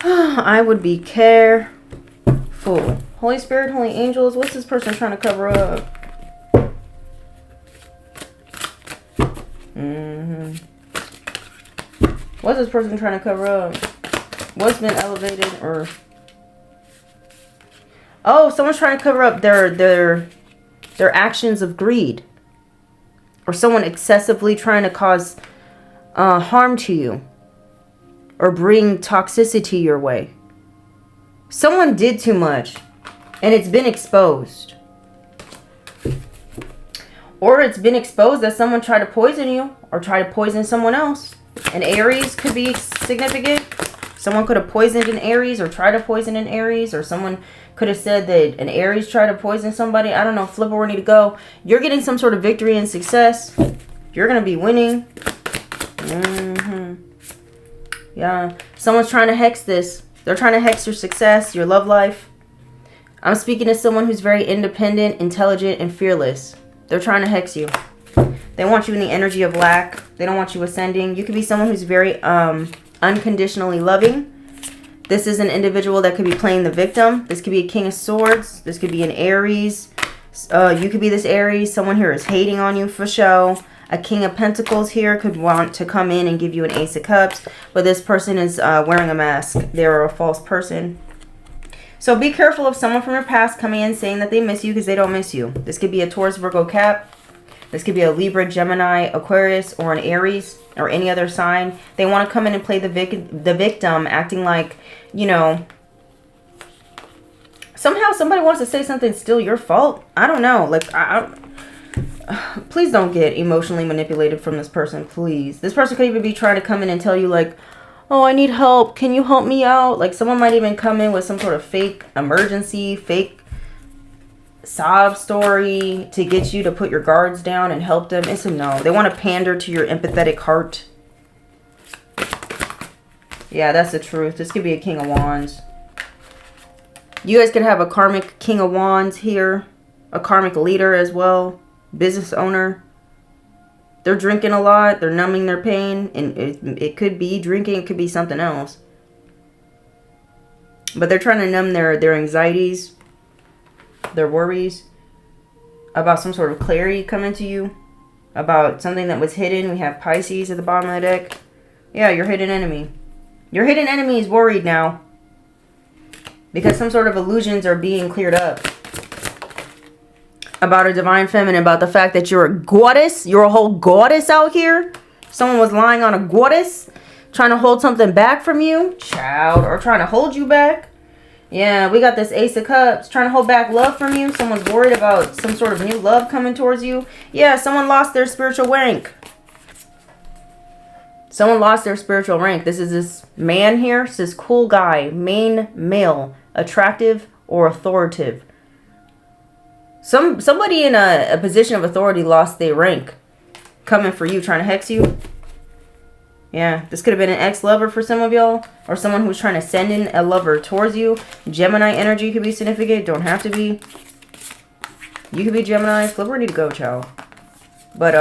I would be careful. Holy Spirit, Holy Angels, what's this person trying to cover up? What's this person trying to cover up? What's been elevated or... Oh, someone's trying to cover up their actions of greed. Or someone excessively trying to cause harm to you. Or bring toxicity your way. Someone did too much. And it's been exposed. Or it's been exposed that someone tried to poison you. Or try to poison someone else. An Aries could be significant. Someone could have poisoned an Aries or tried to poison an Aries. Or someone could have said that an Aries tried to poison somebody. I don't know. Flip it where you need to go. You're getting some sort of victory and success. You're going to be winning. Yeah. Someone's trying to hex this. They're trying to hex your success, your love life. I'm speaking to someone who's very independent, intelligent, and fearless. They're trying to hex you. They want you in the energy of lack. They don't want you ascending. You could be someone who's very unconditionally loving. This is an individual that could be playing the victim. This could be a King of Swords. This could be an Aries. You could be this Aries. Someone here is hating on you for show. A King of Pentacles here could want to come in and give you an Ace of Cups. But this person is wearing a mask. They're a false person. So be careful of someone from your past coming in saying that they miss you because they don't miss you. This could be a Taurus, Virgo, Cap. This could be a Libra, Gemini, Aquarius, or an Aries, or any other sign. They want to come in and play the victim, acting like, you know, somehow somebody wants to say something's still your fault. I don't know. Like, please don't get emotionally manipulated from this person, please. This person could even be trying to come in and tell you, like, oh, I need help. Can you help me out? Like, someone might even come in with some sort of fake emergency, fake sob story to get you to put your guards down and help them. It's a no. They want to pander to your empathetic heart. Yeah, that's the truth. This could be a King of Wands. You guys could have a karmic King of Wands here. A karmic leader as well. Business owner. They're drinking a lot. They're numbing their pain. And it could be drinking. It could be something else. But they're trying to numb their anxieties, their worries about some sort of clarity coming to you, about something that was hidden. We have Pisces at the bottom of the deck. Yeah, your hidden enemy. Your hidden enemy is worried now because some sort of illusions are being cleared up about a divine feminine, about the fact that you're a goddess. You're a whole goddess out here. Someone was lying on a goddess, trying to hold something back from you, child, or trying to hold you back. Yeah, we got this Ace of Cups trying to hold back love from you. Someone's worried about some sort of new love coming towards you. Yeah, someone lost their spiritual rank. Someone lost their spiritual rank. This is this man here. It's this cool guy, main male, attractive or authoritative. Somebody in a position of authority lost their rank. Coming for you, trying to hex you. Yeah, this could have been an ex-lover for some of y'all. Or someone who's trying to send in a lover towards you. Gemini energy could be significant. Don't have to be. You could be Gemini. Flip ready to go, child. But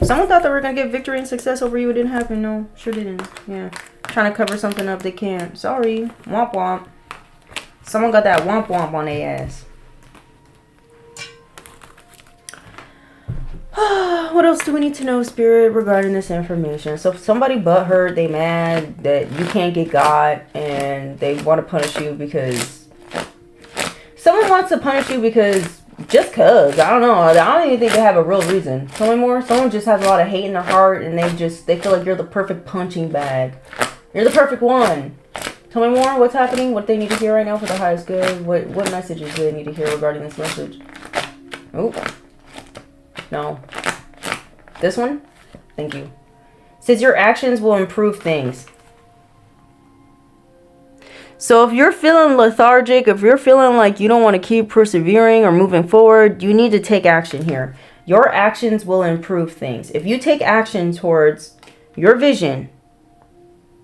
someone thought they were going to get victory and success over you. It didn't happen. No, sure didn't. Yeah. Trying to cover something up they can't. Sorry. Womp womp. Someone got that womp womp on their ass. What else do we need to know, Spirit, regarding this information? So if somebody butthurt, they mad that you can't get got, and they want to punish you because someone wants to punish you because just cause. I don't know. I don't even think they have a real reason. Tell me more. Someone just has a lot of hate in their heart, and they feel like you're the perfect punching bag. You're the perfect one. Tell me more. What's happening? What they need to hear right now for the highest good? What messages do they need to hear regarding this message? Oh. No. This one? Thank you. Says your actions will improve things. So if you're feeling lethargic, if you're feeling like you don't want to keep persevering or moving forward, you need to take action here. Your actions will improve things. If you take action towards your vision,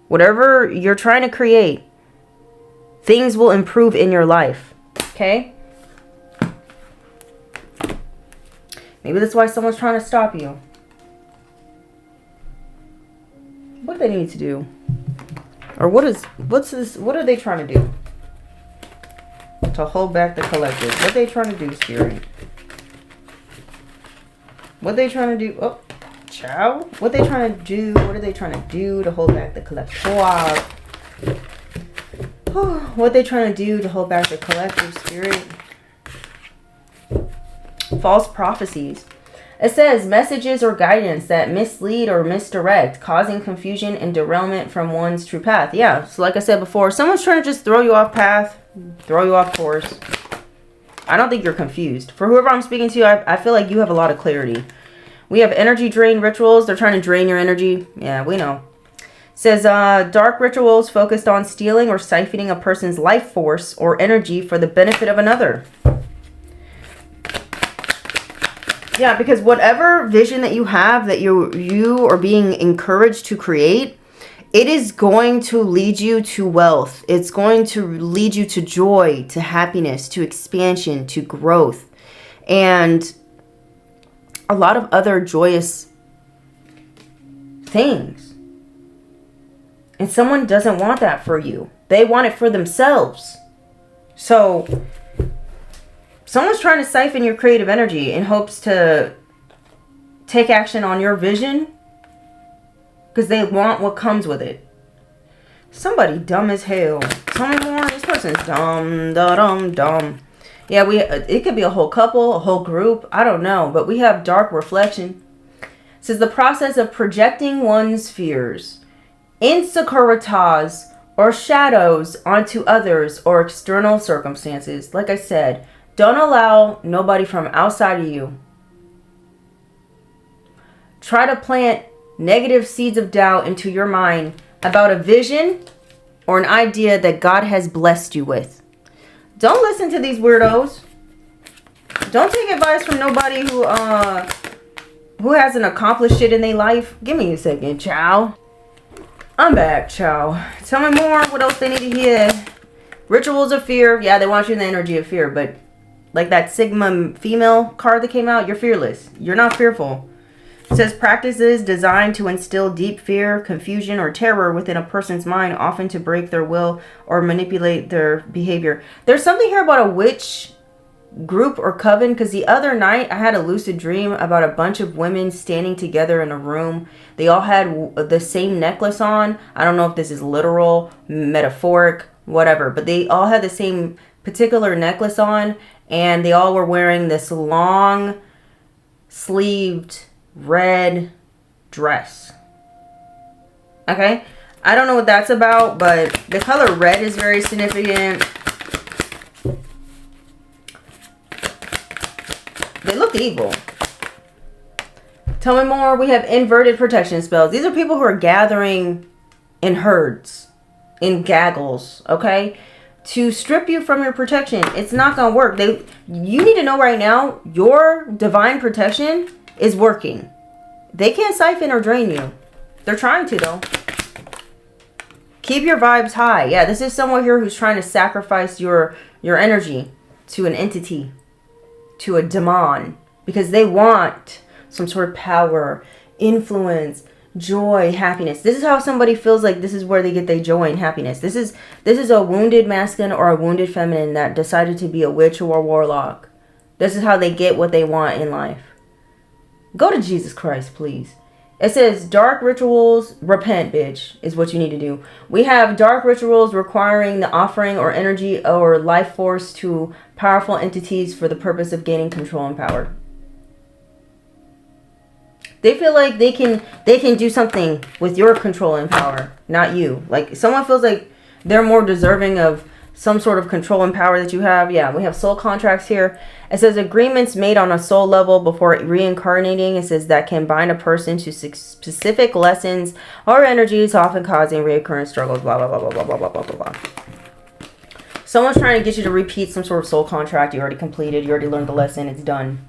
whatever you're trying to create, things will improve in your life. Okay? Maybe that's why someone's trying to stop you. What do they need to do? Or what are they trying to do? To hold back the collective. What are they trying to do, Spirit? What are they trying to do? Oh, ciao. What are they trying to do? What are they trying to do to hold back the collective? Wow. What are they trying to do to hold back the collective, Spirit? False prophecies. It says messages or guidance that mislead or misdirect, causing confusion and derailment from one's true path. Yeah, so like I said before, someone's trying to just throw you off path, throw you off course. I don't think you're confused. For whoever I'm speaking to, I feel like you have a lot of clarity. We have energy drain rituals. They're trying to drain your energy. Yeah, we know. It says dark rituals focused on stealing or siphoning a person's life force or energy for the benefit of another. Yeah, because whatever vision that you have that you are being encouraged to create, it is going to lead you to wealth. It's going to lead you to joy, to happiness, to expansion, to growth, and a lot of other joyous things. And someone doesn't want that for you. They want it for themselves. So someone's trying to siphon your creative energy in hopes to take action on your vision because they want what comes with it. Somebody dumb as hell. Tell me more. This person's dumb. Yeah, it could be a whole couple, a whole group. I don't know. But we have dark reflection. It says the process of projecting one's fears, insecurities, or shadows onto others or external circumstances. Like I said, don't allow nobody from outside of you try to plant negative seeds of doubt into your mind about a vision or an idea that God has blessed you with. Don't listen to these weirdos. Don't take advice from nobody who hasn't accomplished shit in their life. Give me a second, chow. I'm back, chow. Tell me more. What else they need to hear? Rituals of fear. Yeah, they want you in the energy of fear, but like that Sigma female card that came out, you're fearless. You're not fearful. It says practices designed to instill deep fear, confusion, or terror within a person's mind, often to break their will or manipulate their behavior. There's something here about a witch group or coven, because the other night I had a lucid dream about a bunch of women standing together in a room. They all had the same necklace on. I don't know if this is literal, metaphoric, whatever, but they all had the same particular necklace on, and they all were wearing this long sleeved red dress. Okay, I don't know what that's about, but the color red is very significant. They look evil. Tell me more. We have inverted protection spells. These are people who are gathering in herds, in gaggles, okay, to strip you from your protection. It's not gonna work. You need to know right now, your divine protection is working. They can't siphon or drain you. They're trying to, though. Keep your vibes high. Yeah, this is someone here who's trying to sacrifice your energy to an entity, to a demon, because they want some sort of power, influence, joy, happiness. This is how somebody feels like this is where they get their joy and happiness. This is a wounded masculine or a wounded feminine that decided to be a witch or a warlock. This is how they get what they want in life. Go to Jesus Christ, please. It says dark rituals, repent, bitch, is what you need to do. We have dark rituals requiring the offering or energy or life force to powerful entities for the purpose of gaining control and power. They feel like they can do something with your control and power, not you. Like someone feels like they're more deserving of some sort of control and power that you have. Yeah, we have soul contracts here. It says agreements made on a soul level before reincarnating. It says that can bind a person to specific lessons or energies, often causing recurrent struggles, blah, blah, blah, blah, blah, blah, blah, blah, blah. Someone's trying to get you to repeat some sort of soul contract you already completed. You already learned the lesson. It's done.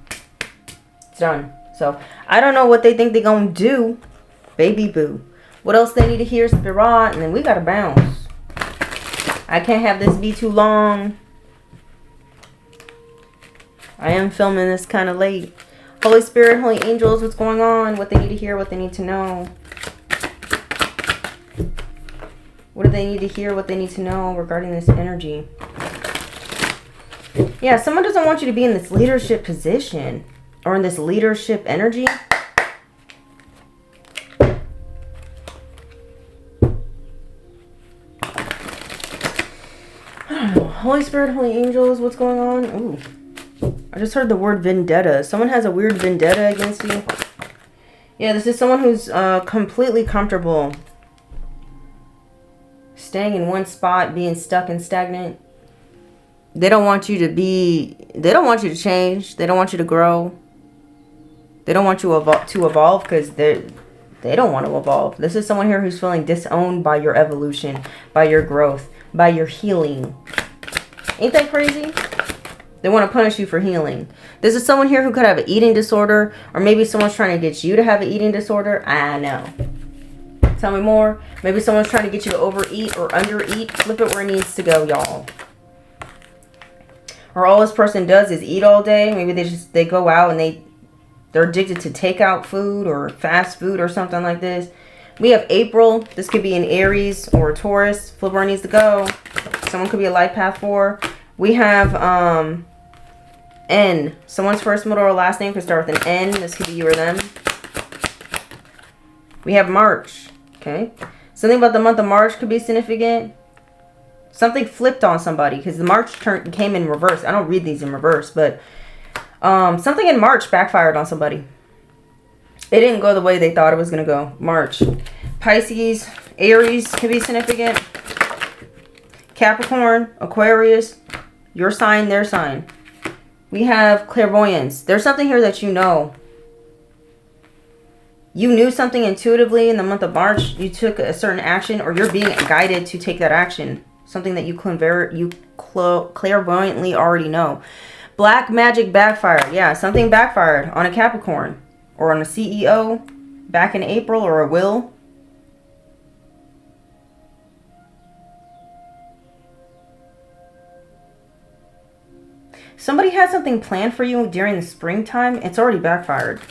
It's done. So I don't know what they think they're going to do. Baby boo. What else they need to hear? Spirit. And then we got to bounce. I can't have this be too long. I am filming this kind of late. Holy Spirit, Holy Angels, what's going on? What they need to hear, what they need to know. What do they need to hear, what they need to know regarding this energy? Yeah, someone doesn't want you to be in this leadership position or in this leadership energy. Holy Spirit, Holy Angels, what's going on? Ooh, I just heard the word vendetta. Someone has a weird vendetta against you. Yeah, this is someone who's completely comfortable staying in one spot, being stuck and stagnant. They don't want you to change. They don't want you to grow. They don't want you to evolve because they don't want to evolve. This is someone here who's feeling disowned by your evolution, by your growth, by your healing. Ain't that crazy? They want to punish you for healing. This is someone here who could have an eating disorder, or maybe someone's trying to get you to have an eating disorder. I know. Tell me more. Maybe someone's trying to get you to overeat or undereat. Flip it where it needs to go, y'all. Or all this person does is eat all day. Maybe they go out and they're addicted to takeout food or fast food or something like this. We have April. This could be an Aries or a Taurus. Flipper needs to go. Someone could be a life path 4. We have N. Someone's first, middle, or last name could start with an N. This could be you or them. We have March. Okay. Something about the month of March could be significant. Something flipped on somebody because the March came in reverse. I don't read these in reverse, but something in March backfired on somebody. It didn't go the way they thought it was going to go. March. Pisces, Aries could be significant. Capricorn, Aquarius, your sign, their sign. We have clairvoyance. There's something here that you know. You knew something intuitively in the month of March. You took a certain action, or you're being guided to take that action. Something that you clairvoyantly already know. Black magic backfired. Yeah, something backfired on a Capricorn or on a CEO back in April, or a will. Somebody had something planned for you during the springtime. It's already backfired.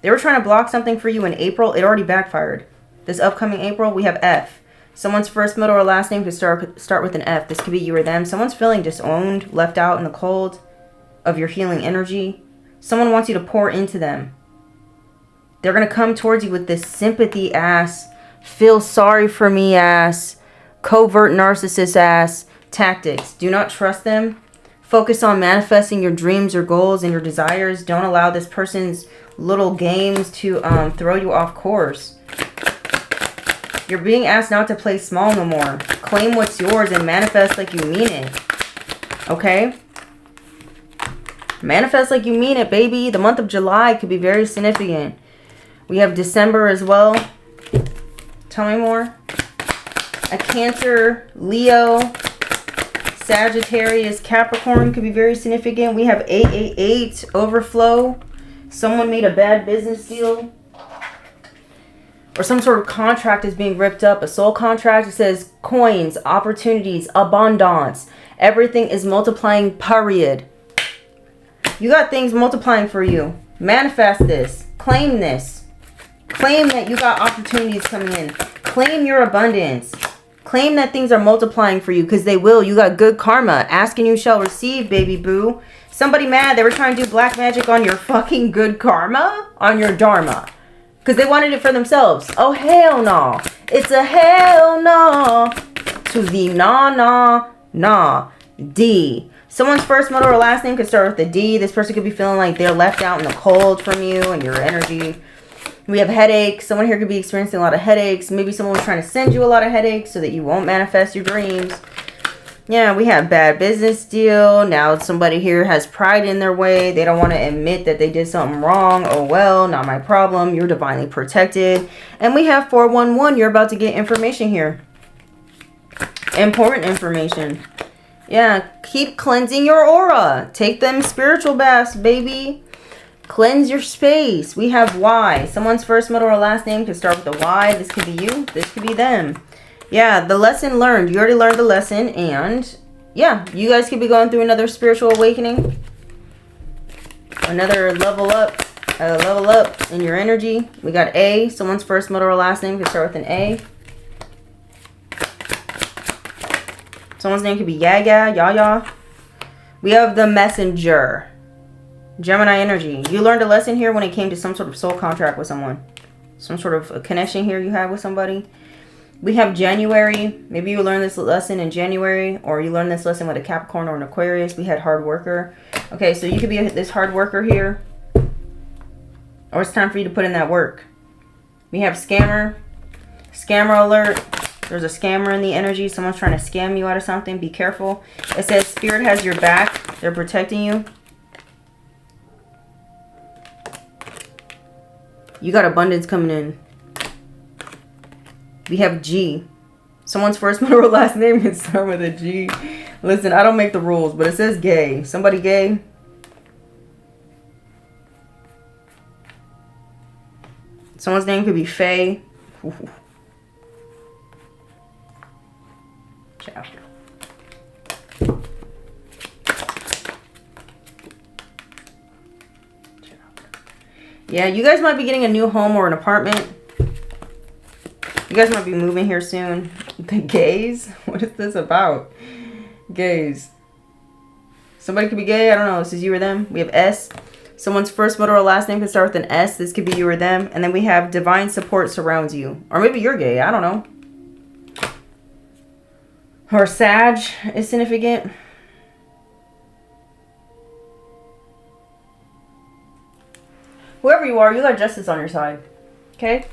They were trying to block something for you in April. It already backfired. This upcoming April, we have F. Someone's first, middle, or last name could start with an F. This could be you or them. Someone's feeling disowned, left out in the cold of your healing energy. Someone wants you to pour into them. They're going to come towards you with this sympathy ass, feel sorry for me ass, covert narcissist ass tactics. Do not trust them. Focus on manifesting your dreams, your goals, and your desires. Don't allow this person's little games to throw you off course. You're being asked not to play small no more. Claim what's yours and manifest like you mean it. Okay? Manifest like you mean it, baby. The month of July could be very significant. We have December as well. Tell me more. A Cancer, Leo, Sagittarius, Capricorn could be very significant. We have 888, overflow. Someone made a bad business deal. Or some sort of contract is being ripped up. A soul contract. It says coins, opportunities, abundance. Everything is multiplying, period. You got things multiplying for you. Manifest this. Claim this. Claim that you got opportunities coming in. Claim your abundance. Claim that things are multiplying for you, because they will. You got good karma. Ask and you shall receive, baby boo. Somebody mad. They were trying to do black magic on your fucking good karma. On your dharma. Because they wanted it for themselves. Oh, hell no. It's a hell no. To the nah. D. Someone's first, middle, or last name could start with a D. This person could be feeling like they're left out in the cold from you and your energy. We have headaches. Someone here could be experiencing a lot of headaches. Maybe someone was trying to send you a lot of headaches so that you won't manifest your dreams. Yeah, we have bad business deal. Now somebody here has pride in their way. They don't want to admit that they did something wrong. Oh, well, not my problem. You're divinely protected. And we have 411. You're about to get information here. Important information. Yeah, keep cleansing your aura. Take them spiritual baths, baby. Cleanse your space. We have Y. Someone's first, middle, or last name could start with a Y. This could be you. This could be them. Yeah, the lesson learned. You already learned the lesson. And yeah, you guys could be going through another spiritual awakening. Another level up. Level up in your energy. We got A. Someone's first, middle, or last name could start with an A. Someone's name could be Yaga, Yaya. We have the messenger. Gemini energy. You learned a lesson here when it came to some sort of soul contract with someone. Some sort of a connection here you have with somebody. We have January. Maybe you learned this lesson in January, or you learned this lesson with a Capricorn or an Aquarius. We had hard worker. Okay, so you could be this hard worker here. Or it's time for you to put in that work. We have scammer. Scammer alert. There's a scammer in the energy. Someone's trying to scam you out of something. Be careful. It says spirit has your back. They're protecting you. You got abundance coming in. We have G. Someone's first, middle, or last name can start with a G. Listen, I don't make the rules, but it says gay. Somebody gay? Someone's name could be Faye. Ciao. Yeah, you guys might be getting a new home or an apartment. guys might be moving here soon. The gays? What is this about? Gays. Somebody could be gay. I don't know. This is you or them. We have S. Someone's first, middle, or last name could start with an S. This could be you or them. And then we have divine support surrounds you. Or maybe you're gay. I don't know. Or Sag is significant. Whoever you are, you got justice on your side. Okay?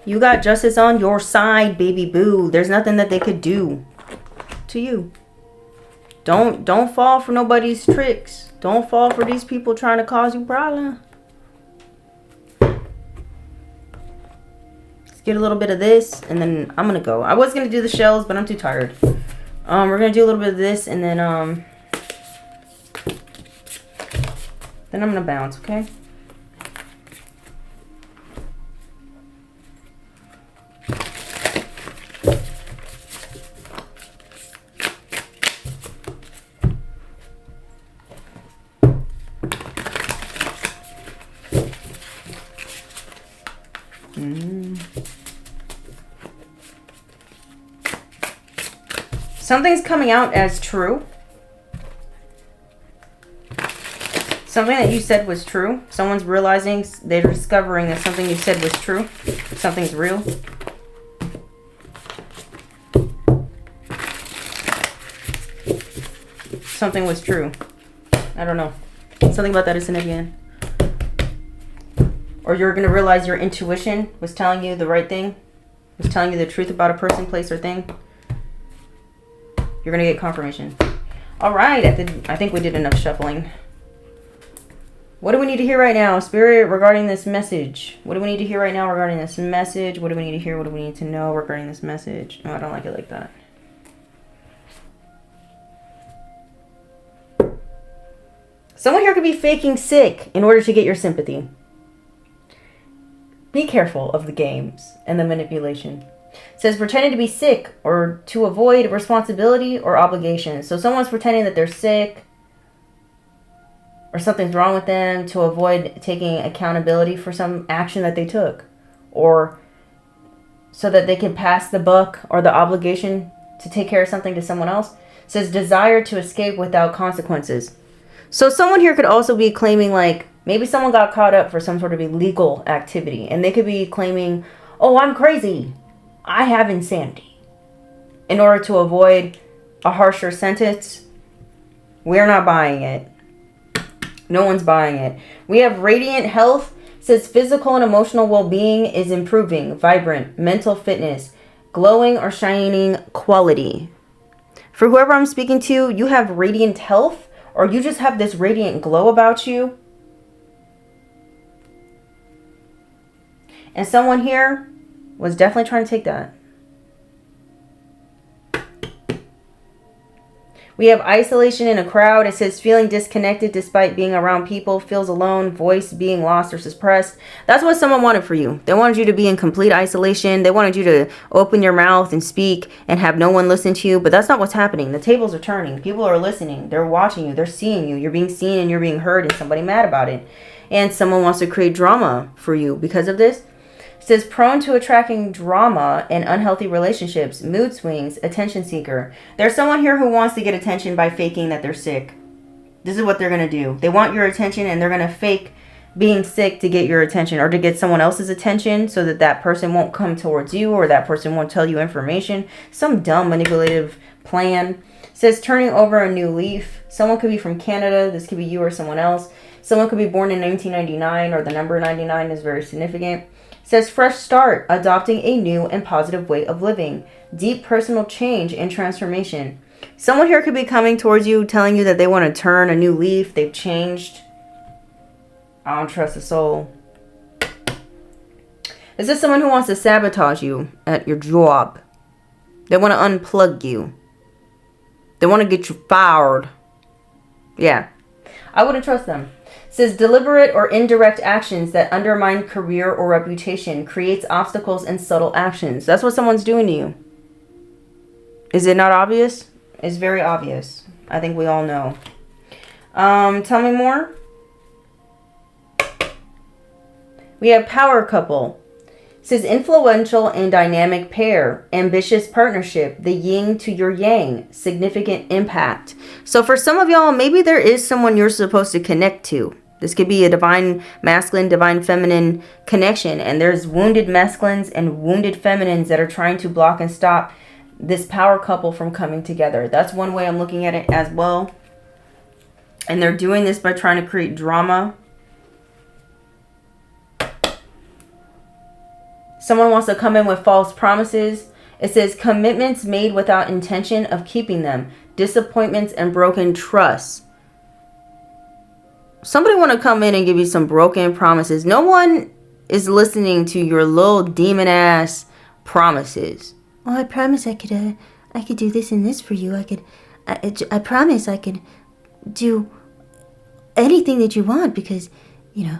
You got justice on your side, baby boo. There's nothing that they could do to you. Don't fall for nobody's tricks. Don't fall for these people trying to cause you problems. Let's get a little bit of this, and then I'm gonna go. I was gonna do the shells, but I'm too tired. We're gonna do a little bit of this, and then I'm gonna bounce, okay? Something's coming out as true. Something that you said was true. Someone's realizing, they're discovering that something you said was true. Something's real. Something was true. I don't know. Something about that is significant. Or you're going to realize your intuition was telling you the right thing. Was telling you the truth about a person, place, or thing. You're going to get confirmation. All right. I think we did enough shuffling. What do we need to hear right now, Spirit, regarding this message? What do we need to hear right now regarding this message? What do we need to hear? What do we need to know regarding this message? No, I don't like it like that. Someone here could be faking sick in order to get your sympathy. Be careful of the games and the manipulation. It says pretending to be sick or to avoid responsibility or obligation. So someone's pretending that they're sick or something's wrong with them to avoid taking accountability for some action that they took, or so that they can pass the buck or the obligation to take care of something to someone else. It says desire to escape without consequences. So someone here could also be claiming, like, maybe someone got caught up for some sort of illegal activity, and they could be claiming, oh, I'm crazy. I have insanity. In order to avoid a harsher sentence. We're not buying it. No one's buying it. We have radiant health. It says physical and emotional well-being is improving. Vibrant. Mental fitness. Glowing or shining quality. For whoever I'm speaking to, you have radiant health, or you just have this radiant glow about you. And someone here was definitely trying to take that. We have isolation in a crowd. It says feeling disconnected despite being around people. Feels alone. Voice being lost or suppressed. That's what someone wanted for you. They wanted you to be in complete isolation. They wanted you to open your mouth and speak and have no one listen to you. But that's not what's happening. The tables are turning. People are listening. They're watching you. They're seeing you. You're being seen and you're being heard, and somebody mad about it. And someone wants to create drama for you because of this. It says prone to attracting drama and unhealthy relationships, mood swings, attention seeker. There's someone here who wants to get attention by faking that they're sick. This is what they're going to do. They want your attention, and they're going to fake being sick to get your attention, or to get someone else's attention so that that person won't come towards you, or that person won't tell you information. Some dumb manipulative plan. It says turning over a new leaf. Someone could be from Canada. This could be you or someone else. Someone could be born in 1999, or the number 99 is very significant. Says fresh start, adopting a new and positive way of living, deep personal change and transformation. Someone here could be coming towards you, telling you that they want to turn a new leaf. They've changed. I don't trust a soul. Is this someone who wants to sabotage you at your job? They want to unplug you. They want to get you fired. Yeah, I wouldn't trust them. Says deliberate or indirect actions that undermine career or reputation, creates obstacles and subtle actions. That's what someone's doing to you. Is it not obvious? It's very obvious. I think we all know. Tell me more. We have power couple. It says influential and dynamic pair, ambitious partnership, the yin to your yang, significant impact. So for some of y'all, maybe there is someone you're supposed to connect to. This could be a divine masculine, divine feminine connection. And there's wounded masculines and wounded feminines that are trying to block and stop this power couple from coming together. That's one way I'm looking at it as well. And they're doing this by trying to create drama. Someone wants to come in with false promises. It says commitments made without intention of keeping them. Disappointments and broken trust. Somebody want to come in and give you some broken promises. No one is listening to your little demon ass promises. Oh, I promise I could do this and this for you. I promise I could do anything that you want because, you know,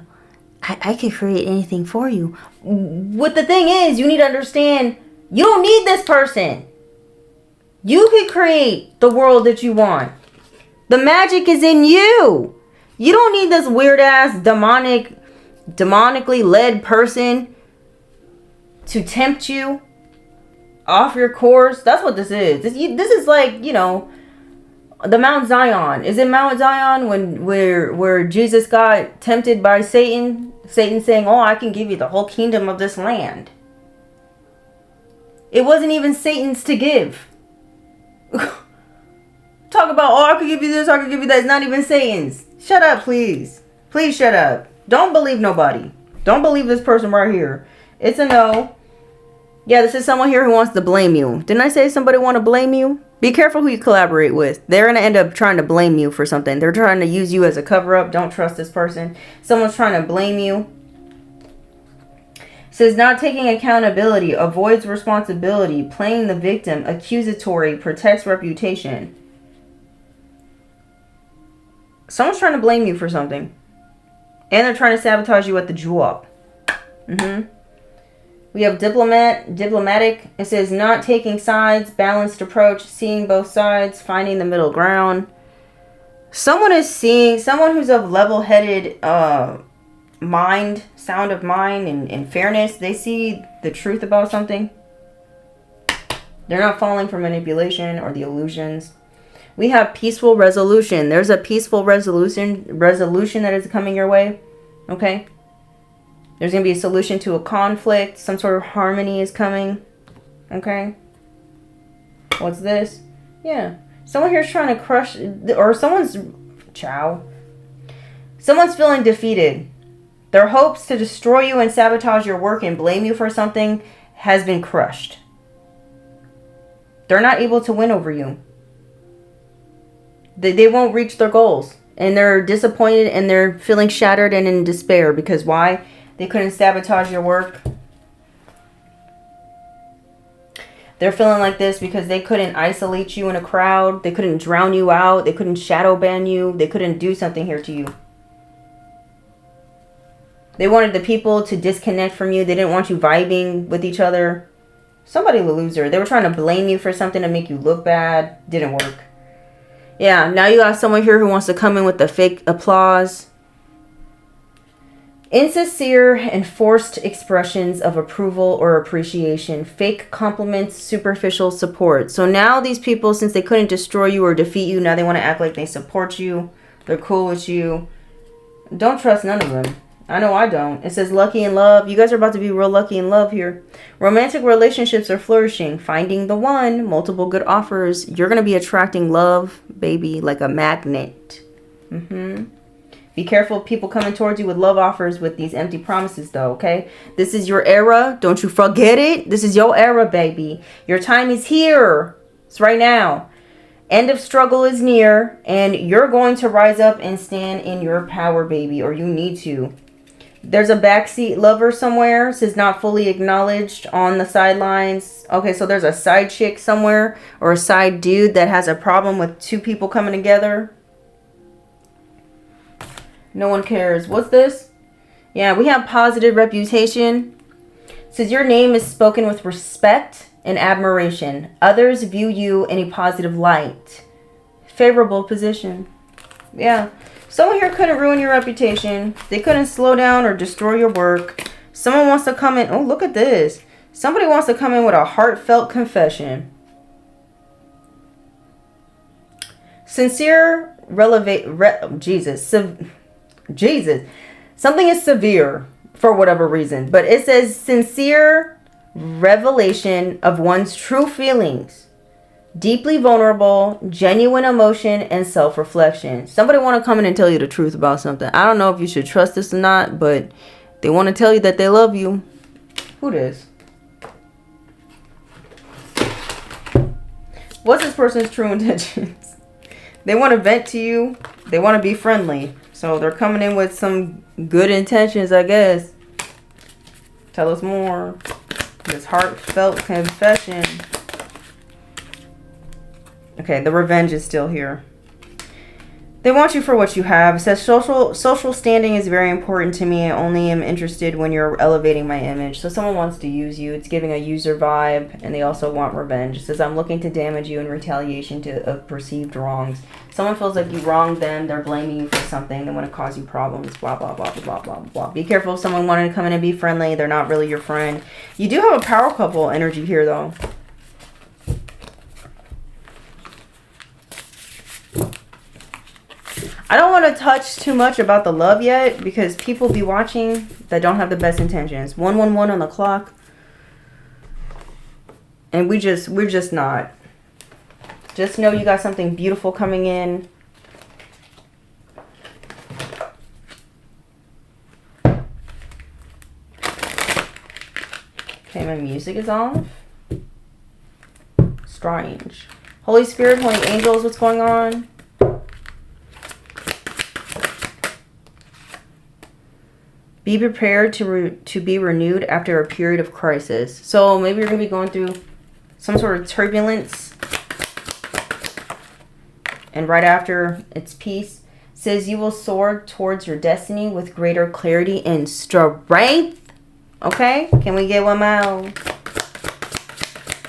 I could create anything for you. What the thing is, you need to understand, you don't need this person. You can create the world that you want. The magic is in you. You don't need this weird ass demonically led person to tempt you off your course. That's what this is. This is like, you know, the Mount Zion. Is it Mount Zion where Jesus got tempted by Satan? Satan saying, oh, I can give you the whole kingdom of this land. It wasn't even Satan's to give. Talk about, oh, I could give you this, I could give you that. It's not even Satan's. Shut up, please. Please shut up. Don't believe nobody. Don't believe this person right here. It's a no. Yeah, this is someone here who wants to blame you. Didn't I say somebody want to blame you? Be careful who you collaborate with. They're going to end up trying to blame you for something. They're trying to use you as a cover-up. Don't trust this person. Someone's trying to blame you. It says not taking accountability, avoids responsibility, playing the victim, accusatory, protects reputation. Someone's trying to blame you for something. And they're trying to sabotage you at the job. We have diplomatic. It says not taking sides, balanced approach, seeing both sides, finding the middle ground. Someone is seeing, someone who's of level-headed mind, sound of mind and fairness. They see the truth about something. They're not falling for manipulation or the illusions. We have peaceful resolution. There's a peaceful resolution that is coming your way. Okay? There's going to be a solution to a conflict. Some sort of harmony is coming. Okay? What's this? Yeah. Someone here's trying to crush, or someone's feeling defeated. Their hopes to destroy you and sabotage your work and blame you for something has been crushed. They're not able to win over you. They won't reach their goals. And they're disappointed and they're feeling shattered and in despair. Because why? They couldn't sabotage your work. They're feeling like this because they couldn't isolate you in a crowd. They couldn't drown you out. They couldn't shadow ban you. They couldn't do something here to you. They wanted the people to disconnect from you. They didn't want you vibing with each other. Somebody the loser. They were trying to blame you for something to make you look bad. Didn't work. Yeah, now you got someone here who wants to come in with the fake applause. Insincere and forced expressions of approval or appreciation. Fake compliments, superficial support. So now these people, since they couldn't destroy you or defeat you, now they want to act like they support you. They're cool with you. Don't trust none of them. I know I don't. It says lucky in love. You guys are about to be real lucky in love here. Romantic relationships are flourishing. Finding the one. Multiple good offers. You're going to be attracting love, baby, like a magnet. Be careful of people coming towards you with love offers with these empty promises, though, okay? This is your era. Don't you forget it. This is your era, baby. Your time is here. It's right now. End of struggle is near. And you're going to rise up and stand in your power, baby. Or you need to. There's a backseat lover somewhere. It says not fully acknowledged on the sidelines. Okay, so there's a side chick somewhere or a side dude that has a problem with two people coming together. No one cares. What's this? Yeah, we have positive reputation. It says your name is spoken with respect and admiration. Others view you in a positive light. Favorable position. Yeah. Someone here couldn't ruin your reputation. They couldn't slow down or destroy your work. Someone wants to come in. Oh, look at this. Somebody wants to come in with a heartfelt confession. Sincere Jesus. Something is severe for whatever reason. But it says sincere revelation of one's true feelings. Deeply vulnerable, genuine emotion, and self-reflection. Somebody want to come in and tell you the truth about something. I don't know if you should trust this or not, but they want to tell you that they love you. Who this? What's this person's true intentions? They want to vent to you. They want to be friendly. So they're coming in with some good intentions, I guess. Tell us more. This heartfelt confession. Okay, the revenge is still here. They want you for what you have. It says social standing is very important to me. I only am interested when you're elevating my image. So someone wants to use you. It's giving a user vibe, and they also want revenge. It says I'm looking to damage you in retaliation of perceived wrongs. Someone feels like you wronged them. They're blaming you for something. They want to cause you problems. Blah, blah, blah, blah, blah, blah. Be careful if someone wanted to come in and be friendly. They're not really your friend. You do have a power couple energy here, though. I don't want to touch too much about the love yet because people be watching that don't have the best intentions. 111 on the clock. And we're just not. Just know you got something beautiful coming in. Okay, my music is off. Strange. Holy Spirit, Holy Angels, what's going on? Be prepared to be renewed after a period of crisis. So maybe you're going to be going through some sort of turbulence. And right after it's peace. It says you will soar towards your destiny with greater clarity and strength. Okay? Can we get one more?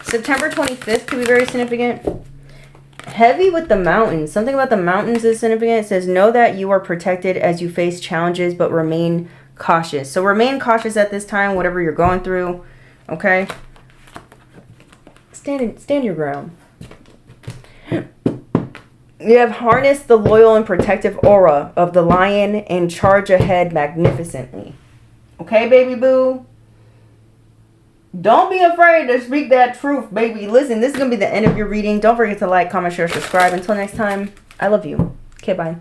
September 25th could be very significant. Heavy with the mountains. Something about the mountains is significant. It says know that you are protected as you face challenges, but remain cautious. So remain cautious at this time, whatever you're going through. Okay? Stand your ground. You have harnessed the loyal and protective aura of the lion and charge ahead magnificently. Okay, baby boo? Don't be afraid to speak that truth, baby. Listen, this is going to be the end of your reading. Don't forget to like, comment, share, subscribe. Until next time, I love you. Okay, bye.